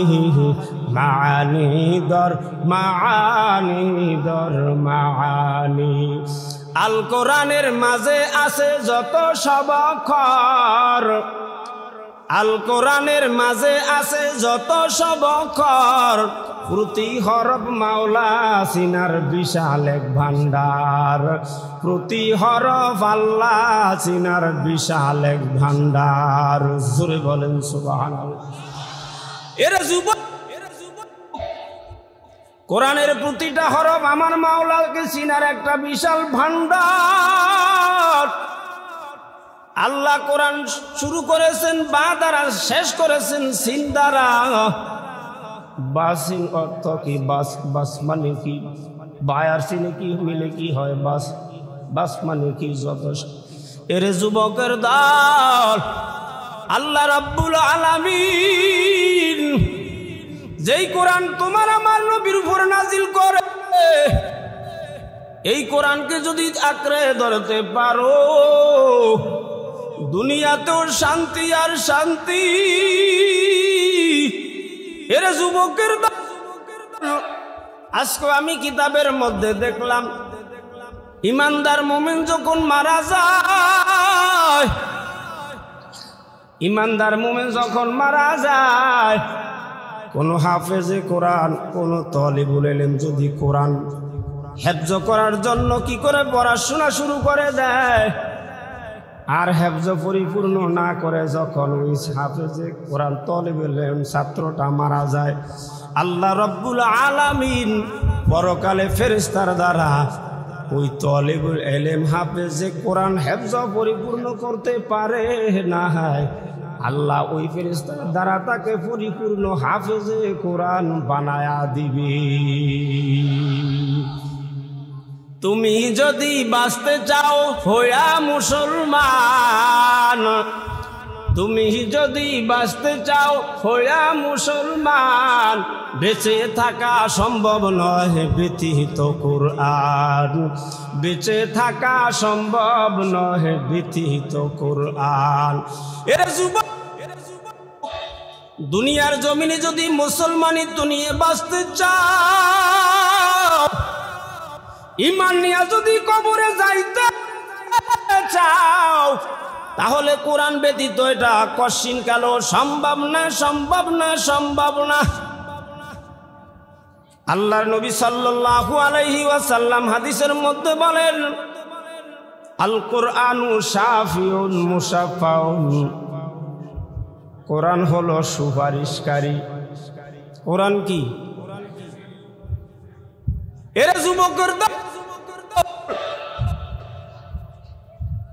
মাআনি দর মাআনি দর মাআনি। আল কোরআনের মাঝে আছে যত সব অক্ষর, আল কোরআনের মাঝে আছে যত সব অক্ষর, প্রতি হরফ মাওলা সিনার বিশাল এক ভান্ডার, প্রতি হরফ আল্লাহ সিনার বিশাল এক ভান্ডার। জোরে বলেন সুবহানাল্লাহ। এরা যুবক, কোরআনের প্রতিটা হরফ আমার মাওলাকে সিনার একটা বিশাল ভান্ডার। আল্লাহ কোরআন শুরু করেছেন বা দ্বারা, শেষ করেছেন সিন দ্বারা। বাসিন অর্থ কি? বাস, বাস মানে কি? বায়ার সিনে কি মিলে কি হয়? বাস, বাস মানে কি? যথেষ্ট। এরে যুবকের দল, আল্লাহ রাব্বুল আলামিন যেই কোরআন তোমার আমার নবীর উপর নাজিল করে, এই কোরআনকে যদি আঁকড়ে ধরতে পারো দুনিয়াতেও শান্তি আর শান্তি। এরে যুবকের দল, আজকে আমি কিতাবের মধ্যে দেখলাম ইমানদার মুমিন যখন মারা যায়, ইমানদার মুমিন যখন মারা যায়, কোন হাফেজে কোরআন, কোন তালিবুল ইলম যদি কোরআন হেফজ করার জন্য কি করে পড়াশোনা শুরু করে দেয়, আর হেফজ পরিপূর্ণ না করে যখন ওই হাফেজে কোরআন তালিবুল ইলম ছাত্রটা মারা যায়, আল্লাহ রাব্বুল আলামিন পরকালে ফেরেশতার দ্বারা ওই তালিবুল ইলম হাফেজে কোরআন হেফজ পরিপূর্ণ করতে পারে না, আল্লাহ ওই ফেরেশতার দ্বারা তাকে পরিপূর্ণ হাফেজে কোরআন বানায়া দিবে। তুমি যদি বাঁচতে চাও হইয়া মুসলমান, তুমি যদি বাঁচতে চাও হইয়া মুসলমান, বেঁচে থাকা সম্ভব নয় ব্যতীত কুরআন, বেঁচে থাকা সম্ভব নয় ব্যতীত কুরআন। এর যুবক, দুনিয়ার জমিনে যদি মুসলমানিত্ব নিয়ে বাঁচতে চাও, ঈমান নিয়ে যদি কবরে যাইতে চাও, তাহলে কোরআন ব্যতীত এটা কশিন কালো সম্ভব না, সম্ভব না, সম্ভব না। আল্লাহর নবী সাল্লাল্লাহু আলাইহি ওয়াসাল্লাম হাদিসের মধ্যে বলেন, আল কোরআনু শাফিউন মুশাফাউন, কোরআন হলো সুপারিশকারী। কোরআন কি? এর যুবকের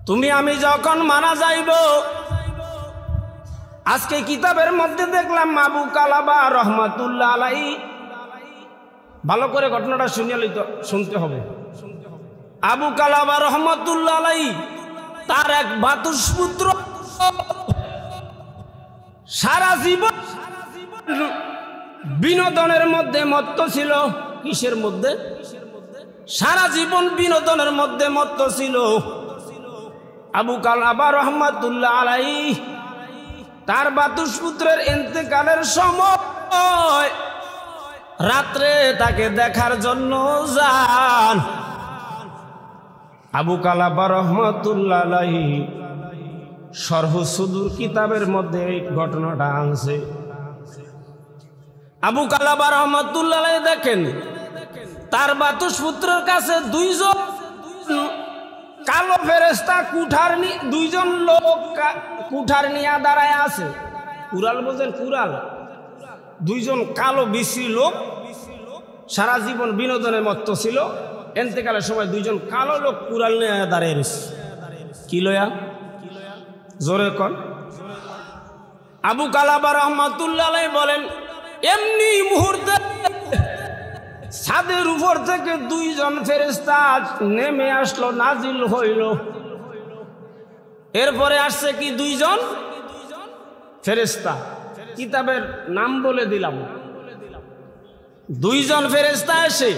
তুমি আমি যখন মারা যাইব, আজকে কিতাবের মধ্যে দেখলাম আবু কালাবা রহমাতুল্লাহ আলাইহি, ভালো করে ঘটনাটা শুনতে হবে। আবু কালাবা রহমাতুল্লাহ আলাইহি তার এক ভ্রাতুষ্পুত্র সারা জীবন বিনোদনের মধ্যে মত্ত ছিল। কিসের মধ্যে? সারা জীবন বিনোদনের মধ্যে মত্ত ছিল। আবু কালাবা রহমাতুল্লাহ আলাইহি তার ভ্রাতুষ্পুত্রের ইন্তেকালের সময় রাত্রে তাকে দেখার জন্য যান। আবু কালাবা রহমাতুল্লাহ আলাইহি শরহ সুদূর কিতাবের মধ্যে এই ঘটনাটা আনছে। আবু কালাবা রহমাতুল্লাহ আলাইহি দেখেন তার ভ্রাতুষ্পুত্রের কাছে দুইজন কালো ফেরেশতা দুইজন লোক কুঠার নিয়ে দাঁড়ায় আছে। কুরাল বোঝেন? কুরাল। দুইজন কালো বিশ্রী লোক সারা জীবন বিনোদনের মত্ত ছিল, এন্তেকালের সময় দুইজন কালো লোক কুরাল নিয়ে দাঁড়িয়ে রয়েছে। কি লয়া? জোরে কন। আবু কালাবা রহমাতুল্লাহ আলাইহি বলেন, এমনি মুহূর্তে ছাদের উপর থেকে দুইজন ফেরেশতা নেমে আসলো, নাজিল হইল। এরপরে আসছে কি? দুইজন ফেরেশতা। কিতাবের নাম বলে দিলাম। দুইজন ফেরেশতা এসে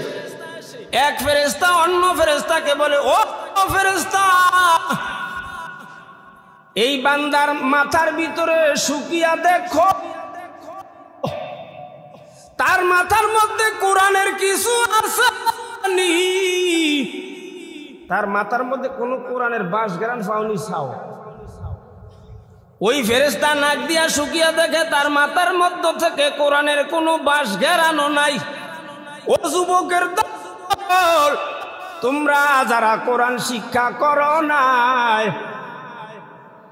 এক ফেরেশতা অন্য ফেরেশতাকে বলে, ও ফেরেশতা, এই বান্দার মাথার ভিতরে শুকিয়া দেখো, তার মাথার মধ্যে কোরআনের কিছু আছে নি? তার মাথার মধ্যে কোন কোরআনের বাস গেরান পাওনি? চাও। ওই ফেরেশতা নাক দিয়া শুকিয়া দেখে তার মাথার মধ্য থেকে কোরআনের কোনো বাস গেরানো নাই। ও যুবকের দল, তোমরা যারা কোরআন শিক্ষা করো নাই,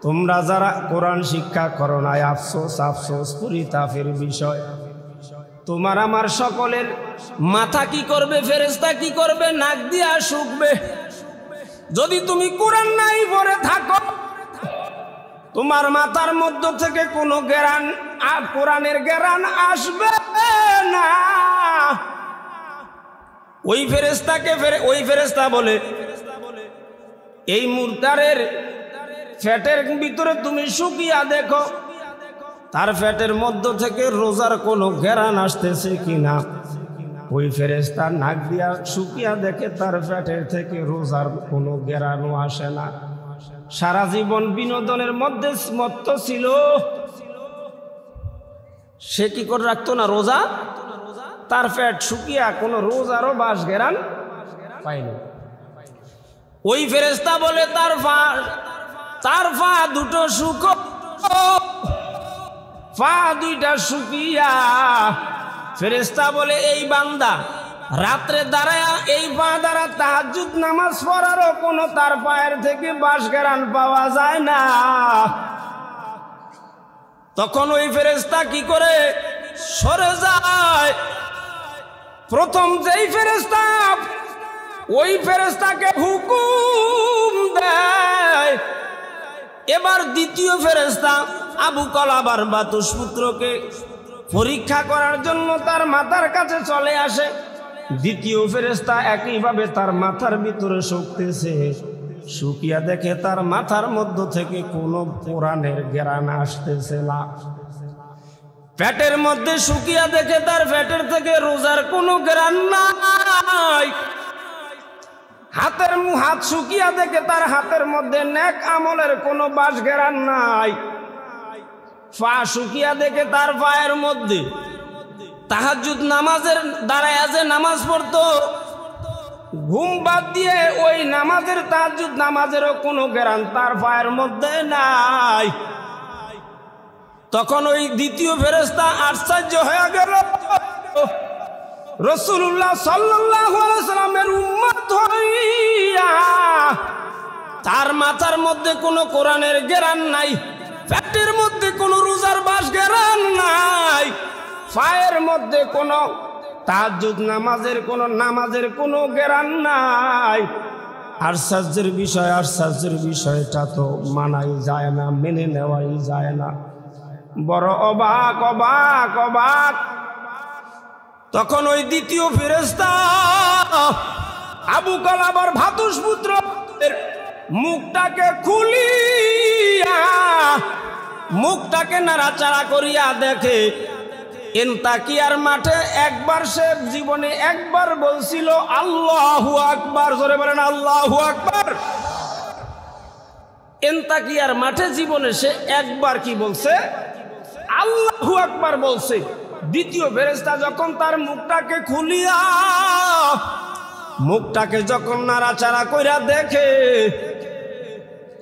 তোমরা যারা কোরআন শিক্ষা করো নাই, আফসোস আফসোস পরিতাপের বিষয়। তোমার আমার সকলের মাথা কি করবে? ফেরেশতা কি করবে? নাক দিয়া শুকবে। যদি তুমি কোরআন নাই পড়ে থাকো, তোমার মাথার মধ্য থেকে কোনো জ্ঞান, কোরআনের জ্ঞান আসবে না। ওই ফেরেশতা বলে, এই মুরতারের ফ্যাটের ভিতরে তুমি শুকিয়া দেখো, তার ফ্যাটের মধ্য থেকে রোজার কোনো জ্ঞান আসতেছে কিনা। ওই ফেরেশতা নাক দিয়া শুকিয়া দেখে তার ফ্যাটের থেকে রোজার কোনো জ্ঞানও আসে না। সারা জীবন বিনোদনের মধ্যে মত্ত ছিল, সে কি করে রাখতো না রোজা? তার ফ্যাট শুকিয়া কোনো রোজারও বাস জ্ঞান পায়নি। ওই ফেরেশতা বলে, তার পা দুটো শুকো, পা দুইটা শুকিয়া। ফেরেশতা বলে, এই বান্দা রাত্রে দাঁড়ায়া এই পা দ্বারা তাহাজ্জুদ নামাজ পড়ারও কোনো তার পায়ের থেকে বাস গেরান পাওয়া যায় না। তখন ওই ফেরেশতা কি করে? সরে যায়। প্রথম যেই ফেরেশতা, ওই ফেরেশতাকে হুকুম দেয়। এবার দ্বিতীয় ফেরেশতা আবু কালাবার ভ্রাতুষ্পুত্রকে পরীক্ষা করার জন্য তার মাথার কাছে চলে আসে। দ্বিতীয় ফেরেশতা একইভাবে তার মাথার ভিতরে শুকতেছে, শুকিয়া দেখে তার মাথার মধ্য থেকে কোনো কোরআনের ঘ্রাণ আসতেছে না। পেটের মধ্যে শুকিয়া দেখে তার পেটের থেকে রোজার কোনো ঘ্রাণ নাই। হাত শুকিয়া দেখে তার হাতের মধ্যে নেক আমলের কোনো বাস ঘেরান নাই। পা শুকিয়া দেখে তার পায়ের মধ্যে তাহাজ্জুদ নামাজের দাঁড়ায় যে নামাজ পড়তো, ঘুম বাদ দিয়ে ওই নামাজের তাহাজ্জুদ নামাজেরও কোনো ঘেরান তার পায়ের মধ্যে নাই। তখন ওই দ্বিতীয় ফেরেশতা আশ্চর্য হয়ে গেল, রাসূলুল্লাহ সাল্লাল্লাহু আলাইহি ওয়াসাল্লামের উম্মত হইয়া তার মাথার মধ্যে কোনো কোরআনের ঘেরান নাই, পেটের মধ্যে কোনো রোজার বাস ঘেরান নাই, পায়ের মধ্যে কোনো তাহাজ্জুদ নামাজের কোনো ঘেরান নাই। আশ্চর্যের বিষয়টা তো মানাই যায় না, মেনে নেওয়াই যায় না। বড় অবাক অবাক অবাক। তখন ওই দ্বিতীয় ফেরেশতা আবু কালাবার ভাতুষ পুত্র মুখটাকে খুলিয়া মুখটাকে নাড়াচাড়া করিয়া দেখে এন্তাকিয়ার মাঠে একবার সে জীবনে একবার বলছিল আল্লাহু আকবার। জোরে বলেন আল্লাহু আকবার। এন্তাকিয়ার মাঠে জীবনে সে একবার কি বলছে? আল্লাহু আকবার বলছে। দ্বিতীয় ফেরেশতা যখন তার মুখটাকে খুলিয়া মুখটাকে যখন নাড়াচাড়া কইরা দেখে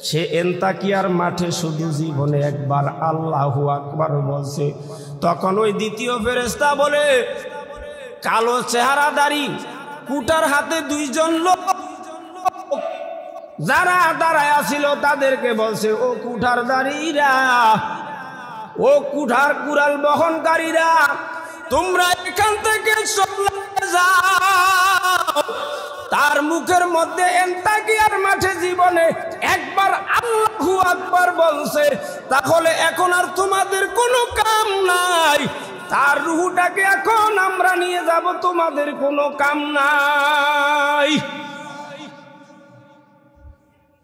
সে এন্তাকিয়ার মাঠে শুধু জীবনে একবার আল্লাহু আকবার বলছে, তখন ওই দ্বিতীয় ফেরেশতা বলে, কালো চেহারাদারি কুটার হাতে দুইজন লোক যারা দাঁড়ায় ছিল তাদেরকে বলছে, ও কুঠারদারিরা, ও কুঠার কুড়াল বহনকারীরা, তোমরা এখান থেকে চলে যাও। তার মুখের মধ্যে এন্তাকিয়ার মাঠে জীবনে একবার আল্লাহু আকবার বলছে, তাহলে এখন আর তোমাদের কোনো কাম নাই। তার রূহটাকে এখন আমরা নিয়ে যাব, তোমাদের কোনো কাম নাই।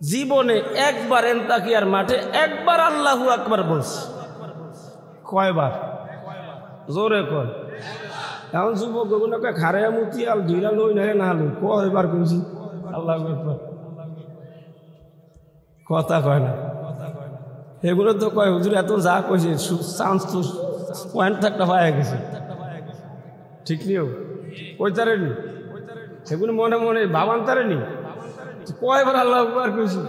জীবনে একবার এন্তাকিয়ার মাঠে একবার আল্লাহু আকবার বলছে। কয়বার? জোরে কয়। এখন যুবক খারেয়া মুতি আল ধীরা লই না লই কয়বার কইছি আল্লাহু আকবার, কথা কয় না। এগুলো তো কয় হুজুর এত যা কইছে চান্স তো পয়েন্ট একটা পাওয়া গেছে, ঠিক নিও কইতারেনি, সেগুলো মনে মনে ভাবান তারেনি, কয়বার আল্লাহু আকবার কইছি।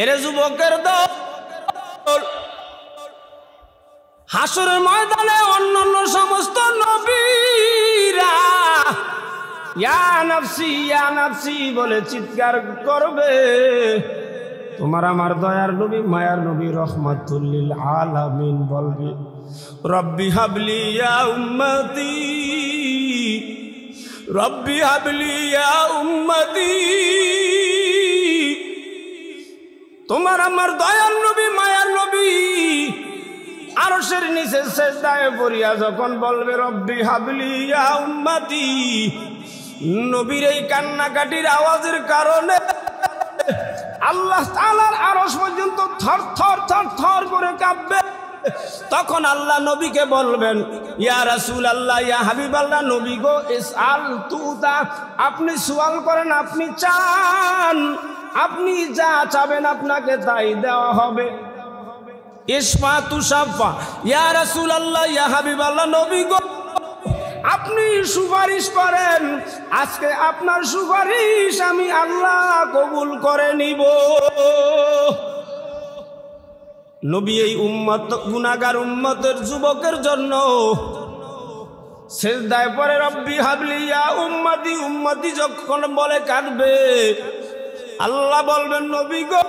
এরে যুবকের দল, হাসরের ময়দানে অন্যান্য সমস্ত নবীরা ইয়া নাফসি বলে চিৎকার করবে, তোমার আমার দয়ার নবী মায়ার নবী রহমাতুল লিল আলামিন বলবে, রব্বি হাবলি ইয়া উম্মতি, রব্বি হাবলি ইয়া উম্মতি। তোমার আমার দয়ার নবী মায়ার নবী আরশের নিচে সেজদায় পড়িয়া যখন বলবে রব্বি হাবলি ইয়া উম্মতি, নবীর এই কান্নাকাটির আওয়াজের কারণে আল্লাহ তাআলার আরশ পর্যন্ত থর থর থর থর করে কাঁপবে। তখন আল্লাহ নবীকে বলবেন, ইয়া রাসূলুল্লাহ ইয়া হাবিবাল্লাহ, নবী গো ইসআল তুতা, আপনি সওয়াল করেন, আপনি চান, আপনি যা চাবেন আপনাকে তাই দেওয়া হবে। ইসফা তুসাফা, ইয়া রাসূলুল্লাহ ইয়া হাবিবাল্লাহ, নবী গো আপনি সুপারিশ করেন, আজকে আপনার সুপারিশ আমি আল্লাহ কবুল করে নিব। নবী এই উম্মত গুনাহগার উম্মতের যুবকের জন্য সিজদায় পড়ে রব্বি হাবলি ইয়া উম্মতি, উম্মতি যখন বলে কাঁদবে, আল্লাহ বলবেন নবী গো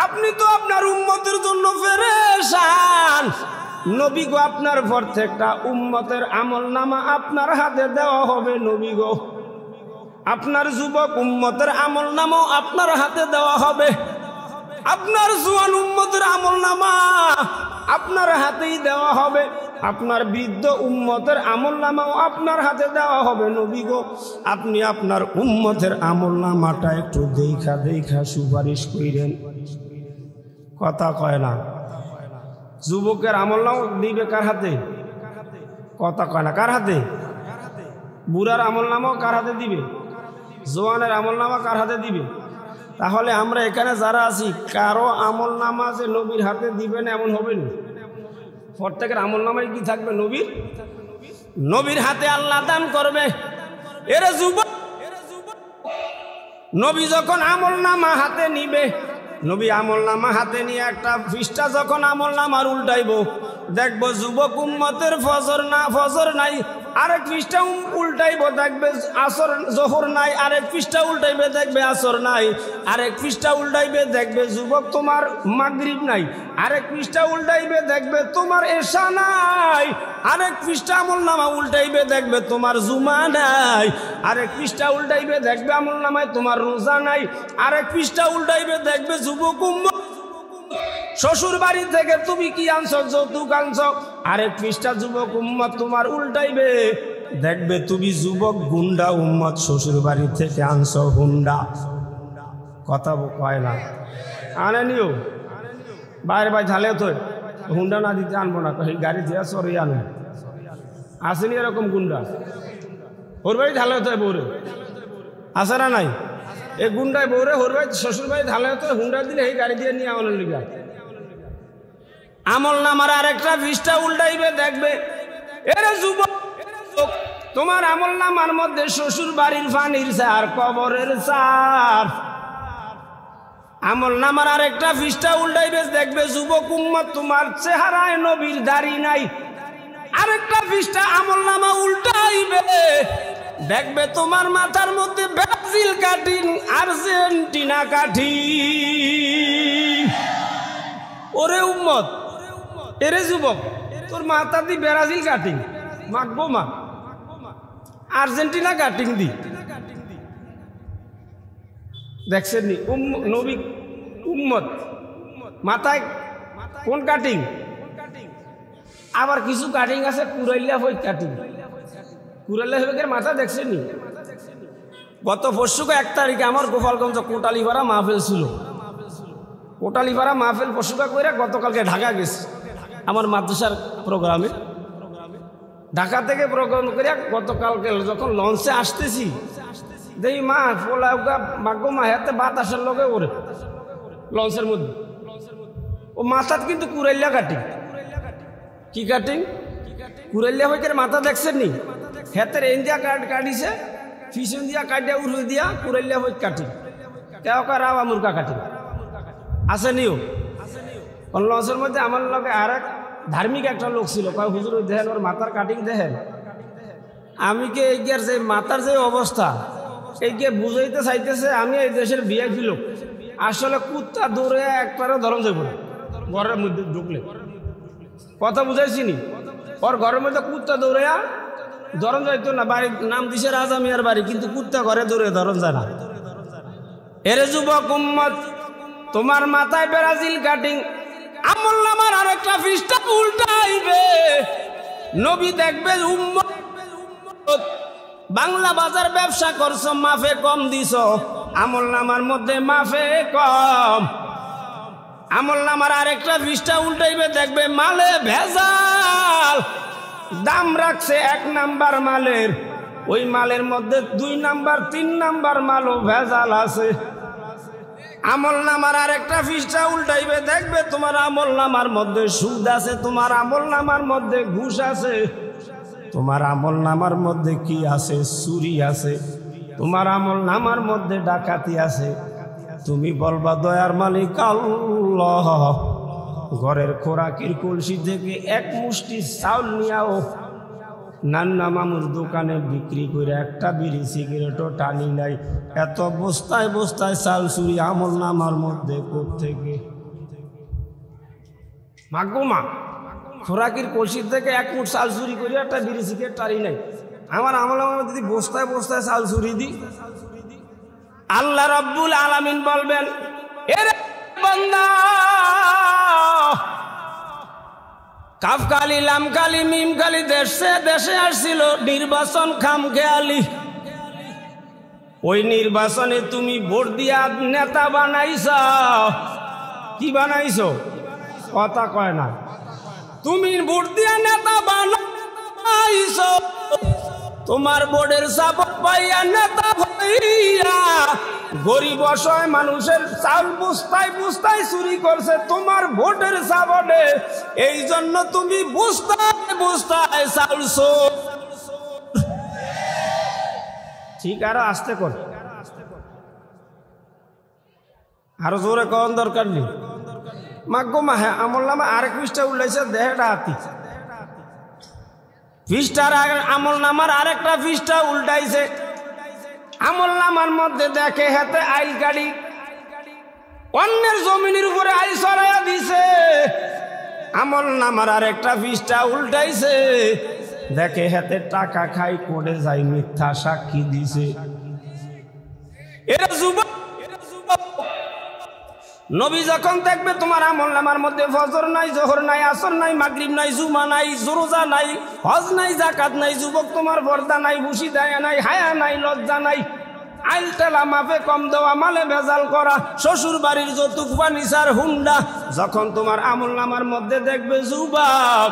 আপনি তো আপনার উম্মতের জন্য পেরেশান, নবী গো আপনার প্রত্যেকটা উম্মতের আমলনামা আপনার হাতে দেওয়া হবে। নবী গো আপনার যুবক উম্মতের আমলনামাও আপনার হাতে দেওয়া হবে, আপনার জওয়ান উম্মতের আমলনামা আপনার হাতেই দেওয়া হবে। আপনার বৃদ্ধ উম্মতের আমলনামাও আপনার হাতে দেওয়া হবে। নবী গো, আপনি আপনার উম্মতের আমলনামাটা একটু দেখা দেখা সুপারিশ কইরেন। কথা কয় না। যুবকের আমলনামা দিবে কার হাতে? কথা কয় না। কার হাতে? বুড়ার আমলনামাও কার হাতে দিবে? জওয়ানের আমলনামা কার হাতে দিবে? তাহলে আমরা এখানে যারা আছি কারো আমলনামা যে নবীর হাতে দিবেন এমন হবে না। প্রত্যেকের আমলনামায় কি থাকবে? নবীর হাতে আল্লাহ দান করবে। এরে যুবক, নবী যখন আমলনামা হাতে নিবে, নবী আমলনামা হাতে নিয়ে একটা পৃষ্ঠা যখন আমলনামার উল্টাইব, দেখবো যুবক উম্মতের ফজর নাই, আরেক পৃষ্ঠা উল্টাইব, দেখবে আসর জোহর নাই, আরেক পৃষ্ঠা উল্টাইবে, দেখবে আসর নাই, আরেক পৃষ্ঠা উল্টাইবে, দেখবে যুবক তোমার মাগরিব নাই, আরেক পৃষ্ঠা উল্টাইবে, দেখবে তোমার এশা নাই, আরেক পৃষ্ঠা আমলনামা উল্টাইবে, দেখবে তোমার জুমা নাই, আরেক পৃষ্ঠা উল্টাইবে, দেখবে আমলনামায় তোমার রোজা নাই, আরেক পৃষ্ঠা উল্টাইবে, দেখবে যুবক উম্মত শ্বশুর বাড়ি থেকে তুমি কি আনছো? যৌতুক আনছো। আরেক পৃষ্ঠা যুবক উম্মত তোমার উল্টাইবে, দেখবে তুমি যুবক গুন্ডা উম্মত শ্বশুর বাড়ি থেকে আনছো হুন্ডা। কথা কয় না। আনে নিও বাইরে ভাই ঝালে তো হুন্ডা না দিতে আনবো না, এই গাড়ি দিয়ে সরে আনো। আসেনি এরকম গুন্ডা? ওর বাড়ি ঝালে হতে বৌরে আসে না নাই? এই গুন্ডায় বৌরে ওর বাড়ি শ্বশুর বাড়ি ঝালে হতে হুন্ডা দিলে এই গাড়ি দিয়ে নিয়ে আওয়ানোর লিগা। আমলনামার আরেকটা পৃষ্ঠা উল্টাইবে, দেখবে এরে যুবক তোমার আমলনামার মধ্যে শ্বশুর বাড়ির পানির চার, কবরের চার। আমলনামার আরেকটা পৃষ্ঠা উল্টাইবে, দেখবে যুবক উম্মত তোমার চেহারায় নবীর দাড়ি নাই। আরেকটা পৃষ্ঠা আমলনামা উল্টাইবে, দেখবে তোমার মাথার মধ্যে ব্রাজিল কাটিং, আর্জেন্টিনা কাঠি। ওরে উম্মত, এরে যুবক তোর মাথা দি ব্রাজিল কাটিং মাখবো মা, আর্জেন্টিনা কাটিং দি। দেখছেন নি নবী উম্মত মাথায় কোন কাটিং? আবার কিছু কাটিং আছে কুরাইল্লা হই কাটিং, কুরাইল্লা হইকের মাথা দেখছেন নি? গত পরশুকে 1 তারিখে আমার গোপালগঞ্জ কোটালিপাড়া মাহফিল ছিল। কোটালিপাড়া মাহফিল পরশুকা করে গতকালকে ঢাকা গেছে আমার মাদ্রাসার প্রোগ্রামে। ঢাকা থেকে প্রোগ্রাম করে গতকালকে যখন লঞ্চে আসতেছি, দেখি মা পোলা মাগো মা হাতে বাতাসের লগে ওরে লঞ্চের মধ্যে। ও মাথাত কিন্তু কুরাইল্লা কাটিং। কি কাটিং? কুরাইল্লা হইকের মাথা দেখছেন নি? হাতের ইন্ডিয়া কাটিছে, ফিসন দিয়া কাটিয়া উড়ে দিয়া কুরাইল্লা হইক কাটিং। কেউ রাওয়া মুরগা কাটিং আছে নিও। লঞ্চের মধ্যে আমার লগে আর এক ধার্মিক একটা লোক ছিল, কয় হুজুর দেখেন ওর মাথার কাটিং দেখেন। আমি কে এগিয়ার যে মাথার যে অবস্থা এইকে বুঝাইতে চাইতেছে আমি এই দেশের ভিআইপি লোক। আসলে কুত্তা দৌড়ে একবারে ধরন যাইব না ঘরের মধ্যে ঢুকলে। কথা বুঝাইছি নি? ওর ঘরের মধ্যে কুত্তা দৌড়াইয়া ধরন যাইতো না। বাড়ির নাম দিছে রাজা মিয়ার বাড়ি, কিন্তু কুত্তা ঘরে দৌড়ে ধরন যায় না। এরে যুবক উম্মত তোমার মাথায় ব্রাজিল কাটিং, আমলনামার আরেকটা পৃষ্ঠা উল্টাইবে, নবী দেখবে উম্মত বাংলা বাজার ব্যবসা করছো, মাফে কম দিছ, আমলনামার মধ্যে মাফে কম। আমলনামার আরেকটা পৃষ্ঠা উল্টাইবে, দেখবে মালে ভেজাল, দাম রাখছে 1 নাম্বার মালের, ওই মালের মধ্যে 2 নাম্বার 3 নাম্বার মালও ভেজাল আছে। আমলনামার আরেকটা পৃষ্ঠা উল্টাইবে, দেখবে তোমার আমলনামার মধ্যে সুদ আছে, তোমার আমলনামার মধ্যে ঘুষ আছে, তোমার আমলনামার মধ্যে কি আছে? চুরি আছে, তোমার আমলনামার মধ্যে ডাকাতি আছে। তুমি বলবা দয়ার মালিক আল্লাহ, ঘরের খোরাকির কলসি থেকে 1 মুষ্টি চাউল নিয়াও নান্না মামুর দোকানে বিক্রি করে একটা বিড়ি সিগারেটও টানি নাই। এত বস্তায় বস্তায় চাল চুরি আমলনামার মধ্যে কোত্থেকে? মাগো মা, খোরাকির কলসি থেকে 1 মুঠ চাল চুরি করে একটা বিড়ি সিগারেট টানি নাই। আমার আমলনামার যদি বস্তায় বস্তায় চাল চুরি দি, আল্লাহ রাব্বুল আলামিন বলবেন এরে বান্দা কাফ কালি লাম কালি মিম কালি দেশে দেশে আসছিল নির্বাচন খামখেয়ালি। ওই নির্বাচনে তুমি ভোট দিয়া নেতা বানাইছো। কি বানাইছো? কথা কয় না। তুমি ভোট দিয়া নেতা বানাইছো, তোমার ভোটের সাপোর্ট পাইয়া নেতা হইয়া গরিব অসহায় মানুষের চাল বুস্তায় বুস্তায় চুরি করছে তোমার ভোটের সাপোর্টে। এই জন্য তুমি বুস্তায় বুস্তায় চালছো। ঠিক, আরো আস্তে কর, আরো জোরে কন দরকার নেই। মাগো মা, হ্যাঁ আমল নামা আরেক পৃষ্ঠা উল্লাইছে, দেহটা হাতি পৃষ্ঠার আমল নামার আরেকটা পৃষ্ঠা উল্টাইছে। আমল নামার মধ্যে দেখে হাতে আইল গাড়ি, অন্যের জমিনের উপরে আইল সরাইয়া দিছে। আমল নামার আরেকটা পৃষ্ঠা উল্টাইছে, দেখে হাতে টাকা খাই করে যাই মিথ্যা সাক্ষী দিছে। এরা যুবক, নবী যখন দেখবে তোমার আমল নামার মধ্যে ফজর নাই, জোহর নাই, আসর নাই, মাগরিব নাই, জুমা নাই, রোজা নাই, হজ নাই, জাকাত নাই, যুবক তোমার পর্দা নাই, বুশি দায়া নাই, হায়া নাই, লজ্জা নাই, আইল টেলা মাপে কম দেওয়া, মালে ভেজাল করা, শ্বশুর বাড়ির যৌতুক বা নিসার হুন্ডা যখন তোমার আমল নামার মধ্যে দেখবে যুবক,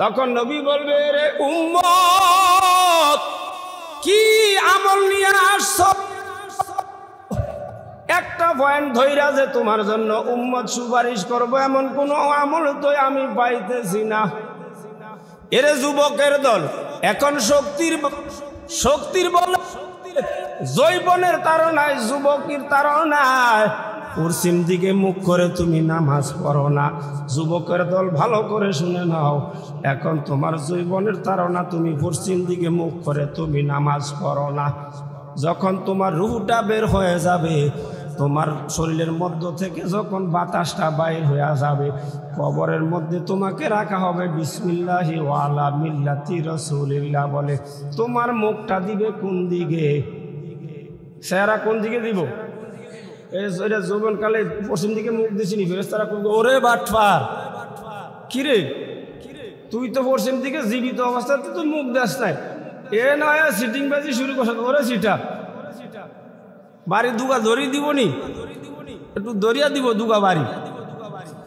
তখন নবী বলবে, রে উম্মত কি আমল নিয়ে আসছো? একটা পয়েন্ট ধইরা যে তোমার জন্য উম্মত সুপারিশ করবো এমন কোন আমল তো আমি পাইতেছি না। এরে যুবকের দল, এখন শক্তির বল জৈবনের তাড়নায়, যুবকের তাড়নায় পশ্চিম দিকে মুখ করে তুমি নামাজ পড়ো না। যুবকের দল ভালো করে শুনে নাও, এখন তোমার জৈবনের তাড়না, তুমি পশ্চিম দিকে মুখ করে তুমি নামাজ পড়ো না। যখন তোমার রুহটা বের হয়ে যাবে, তোমার শরীরের মধ্য থেকে যখন বাতাসটা বাইর হয়ে যাবে, কবরের মধ্যে তোমাকে রাখা হবে বিসমিল্লাহি ওয়া আলা মিল্লাতি রাসূলিল্লাহ বলে। তোমার মুখটা দিবে কোন দিকে? সেরা কোন দিকে দিব? এটা যৌবনকালে পশ্চিম দিকে মুখ দিছিনি, ফেরেশতারা কইবে, ওরে বাটপার, কিরে তুই তো পশ্চিম দিকে জীবিত অবস্থাতে তুই মুখ দেস নাই, এ নয় সিটিং বাজি শুরু করছ, ওরে সিটা বাড়ি দুগা ধরি দিবনি, একটু দরিয়া দিব দুগা বাড়ি,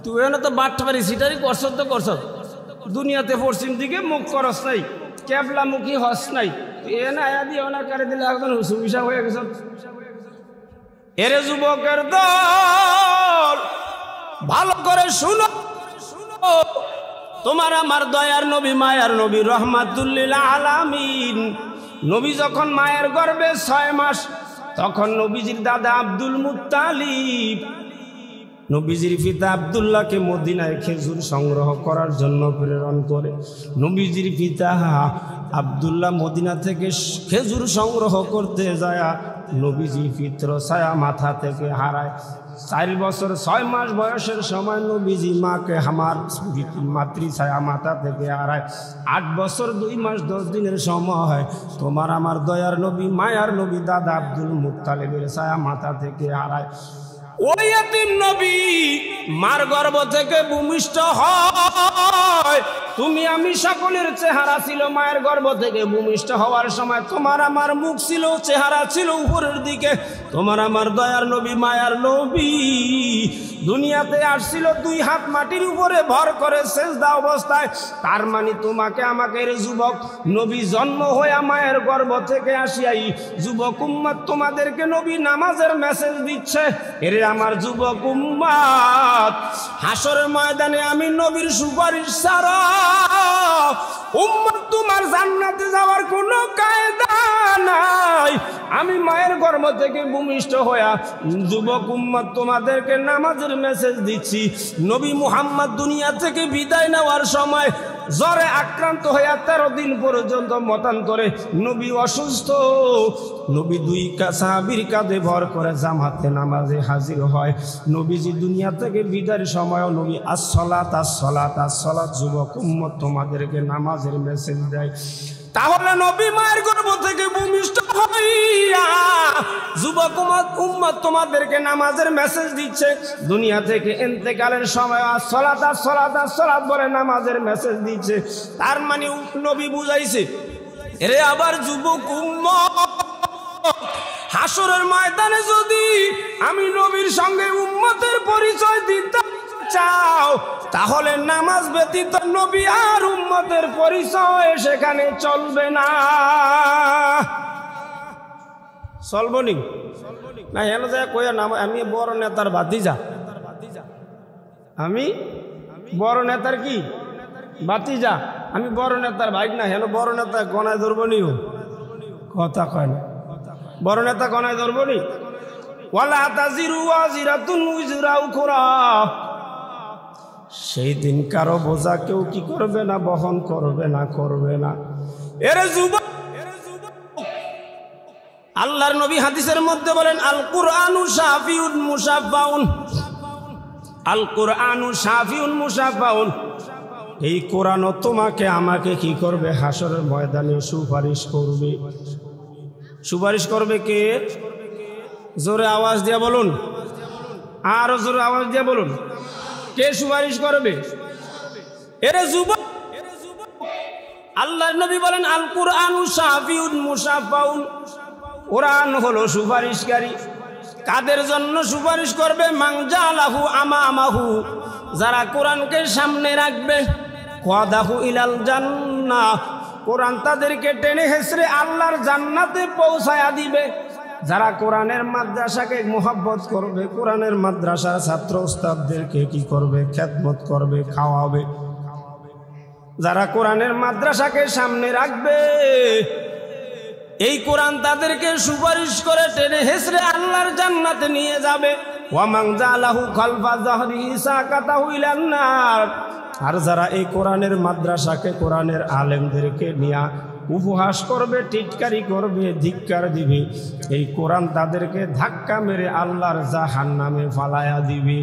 তুই এনে তো বাট্টা বাড়ি সিটারি করছ তো করছ, দুনিয়াতে পশ্চিম দিকে মুখ করস নাই, ক্যাবলা মুখী হস নাই, এ না আয়া দিয়ে অনাকারে দিলে একজন সুবিশা হয়ে গেছ। এরে যুবকের দল ভালো করে শুনো, তোমার আমার দয়ার নবী, মায়ার নবী, রহমাতুল্লিল আলামিন নবী যখন মায়ের গর্ভে 6 মাস, তখন নবীজির দাদা আব্দুল মুত্তালিব নবীজির পিতা আব্দুল্লাহকে মদিনায় খেজুর সংগ্রহ করার জন্য প্রেরণ করে। নবীজির পিতা আব্দুল্লাহ মদিনা থেকে খেজুর সংগ্রহ করতে যায়, নবীজি পিতৃ ছায়া মাথা থেকে হারায়। 4 বছর 6 মাস বয়সের সময় নবীজি মাকে আমার মাতৃ ছায়া মাথা থেকে হারায়। 8 বছর 2 মাস 10 দিনের সময় তোমার আমার দয়ার নবী, মায়ার নবী দাদা আব্দুল মুত্তালিবের ছায়া মাথা থেকে হারায়। ওই এতিম নবী মার গর্ভ থেকে ভূমিষ্ঠ হয়। তুমি আমি সকলের চেহারা ছিল মায়ের গর্ভ থেকে ভূমিষ্ঠ হওয়ার সময়, তোমার আমার মুখ ছিল, চেহারা ছিল উপরের দিকে। তোমার আমার দয়ার নবী, মায়ার নবী দুনিয়াতে আসছিল 2 হাত মাটির উপরে ভর করে সেজদা অবস্থায়। তার মানে তোমাকে আমাকে রে যুবক নবী জন্ম হয়ে মায়ের গর্ভ থেকে আসিয়াই যুবক উম্মত তোমাদেরকে নবী নামাজের মেসেজ দিচ্ছে। এরে আমার যুবক উম্মত, হাসরের ময়দানে আমি নবীর সুপারিশ ছাড়া উম্মত তোমার জান্নাতে যাওয়ার কোনো কায়দা নাই। আমি মায়ের গর্ভ থেকে ভূমিষ্ঠ হইয়া যুবক উম্মত তোমাদেরকে নামাজের মেসেজ দিচ্ছি। নবী মুহাম্মদ দুনিয়া থেকে বিদায় নেওয়ার সময় জ্বরে আক্রান্ত হইয়া 13 দিন পর্যন্ত মতান্তরে নবী অসুস্থ। নবী 2 সাহাবীর কাঁধে ভর করে জামাতে নামাজে হাজির হয়। নবীজি দুনিয়া থেকে বিদায়ের সময় নবী আসসালাত আসসালাত আসসালাত যুবক উম্মত তোমাদেরকে নামাজের মেসেজ দেয়। তাহলে নবী মায়ের গর্ভ থেকে ভূমিষ্ঠ হইয়া যুবক উম্মত তোমাদেরকে নামাজের মেসেজ দিচ্ছে, দুনিয়া থেকে ইন্তেকালের সময় আসসালাত আসসালাত আসসালাত বলে নামাজের মেসেজ দিচ্ছে। তার মানে নবী বুঝাইছে, এরে আবার যুবক উম্মত, হাসরের ময়দানে যদি আমি নবীর সঙ্গে উম্মতের পরিচয় দিতে চাও, তাহলে নামাজ ব্যতীত নবী আর উম্মতের পরিচয় সেখানে চলবে না। চলবনি না? হেন যায় কয়া নাম, আমি বড় নেতার ভাতিজা, আমি বড় নেতার কি ভাতিজা, আমি বড় নেতার ভাই না। হেন বড় নেতা গনায় ধরবনি, কথা কয় না। বড় নেতা গনায় ধরবনি। ওয়ালা তাজিরু ওয়াজিরাতুন উজরা উখরা, সেই দিন কারো বোঝা কেউ কি করবে না, বহন করবে না, করবে না। এরে যুবক, আল্লাহর নবী হাদিসের মধ্যে বলেন, আল কুরআনু শাফিউন মুশাফাউন, আল কুরআনু শাফিউন মুশাফাউন, এই কোরআন তোমাকে আমাকে কি করবে, হাসরের ময়দানে সুপারিশ করবে। সুপারিশ করবে কে? জোরে আওয়াজ দিয়ে বলুন, আরো জোরে আওয়াজ দিয়ে বলুন, কে সুপারিশ করবে? এরে যুবক, আল্লাহর নবী বলেন, আল কুরআনু শাফিউন মুশাফাউন, কোরআন হলো সুপারিশকারী। কাদের জন্য সুপারিশ করবে? মান জালাহু আমামাহু, যারা কোরআনকে সামনে রাখবে। ওয়াদাহু ইলাল জান্নাহ, কোরআন তাদেরকে টেনে হেসড়ে আল্লাহর জান্নাতে পৌঁছায়া দিবে। যারা কোরআনের মাদ্রাসাকে মোহাব্বত করবে, কোরআনের মাদ্রাসার ছাত্র উস্তাদদেরকে কি করবে, খেদমত করবে, খাওয়াবে। যারা কোরআনের মাদ্রাসাকে সামনে রাখবে, এই কোরআন তাদেরকে সুপারিশ করে টেনে হেসড়ে আল্লাহর জান্নাতে নিয়ে যাবে। ওয়া মান জালাহু খালফা যাহরিহি সাকাতাহু ইলান নার, আর যারা এই কোরআনের মাদ্রাসাকে, কোরআনের আলেমদেরকে নিয়ে উপহাস করবে, টিটকারি করবে, ধিক্কার দিবে, এই কোরআন তাদেরকে ধাক্কা মেরে আল্লাহর জাহান্নামে ফালায়া দিবে।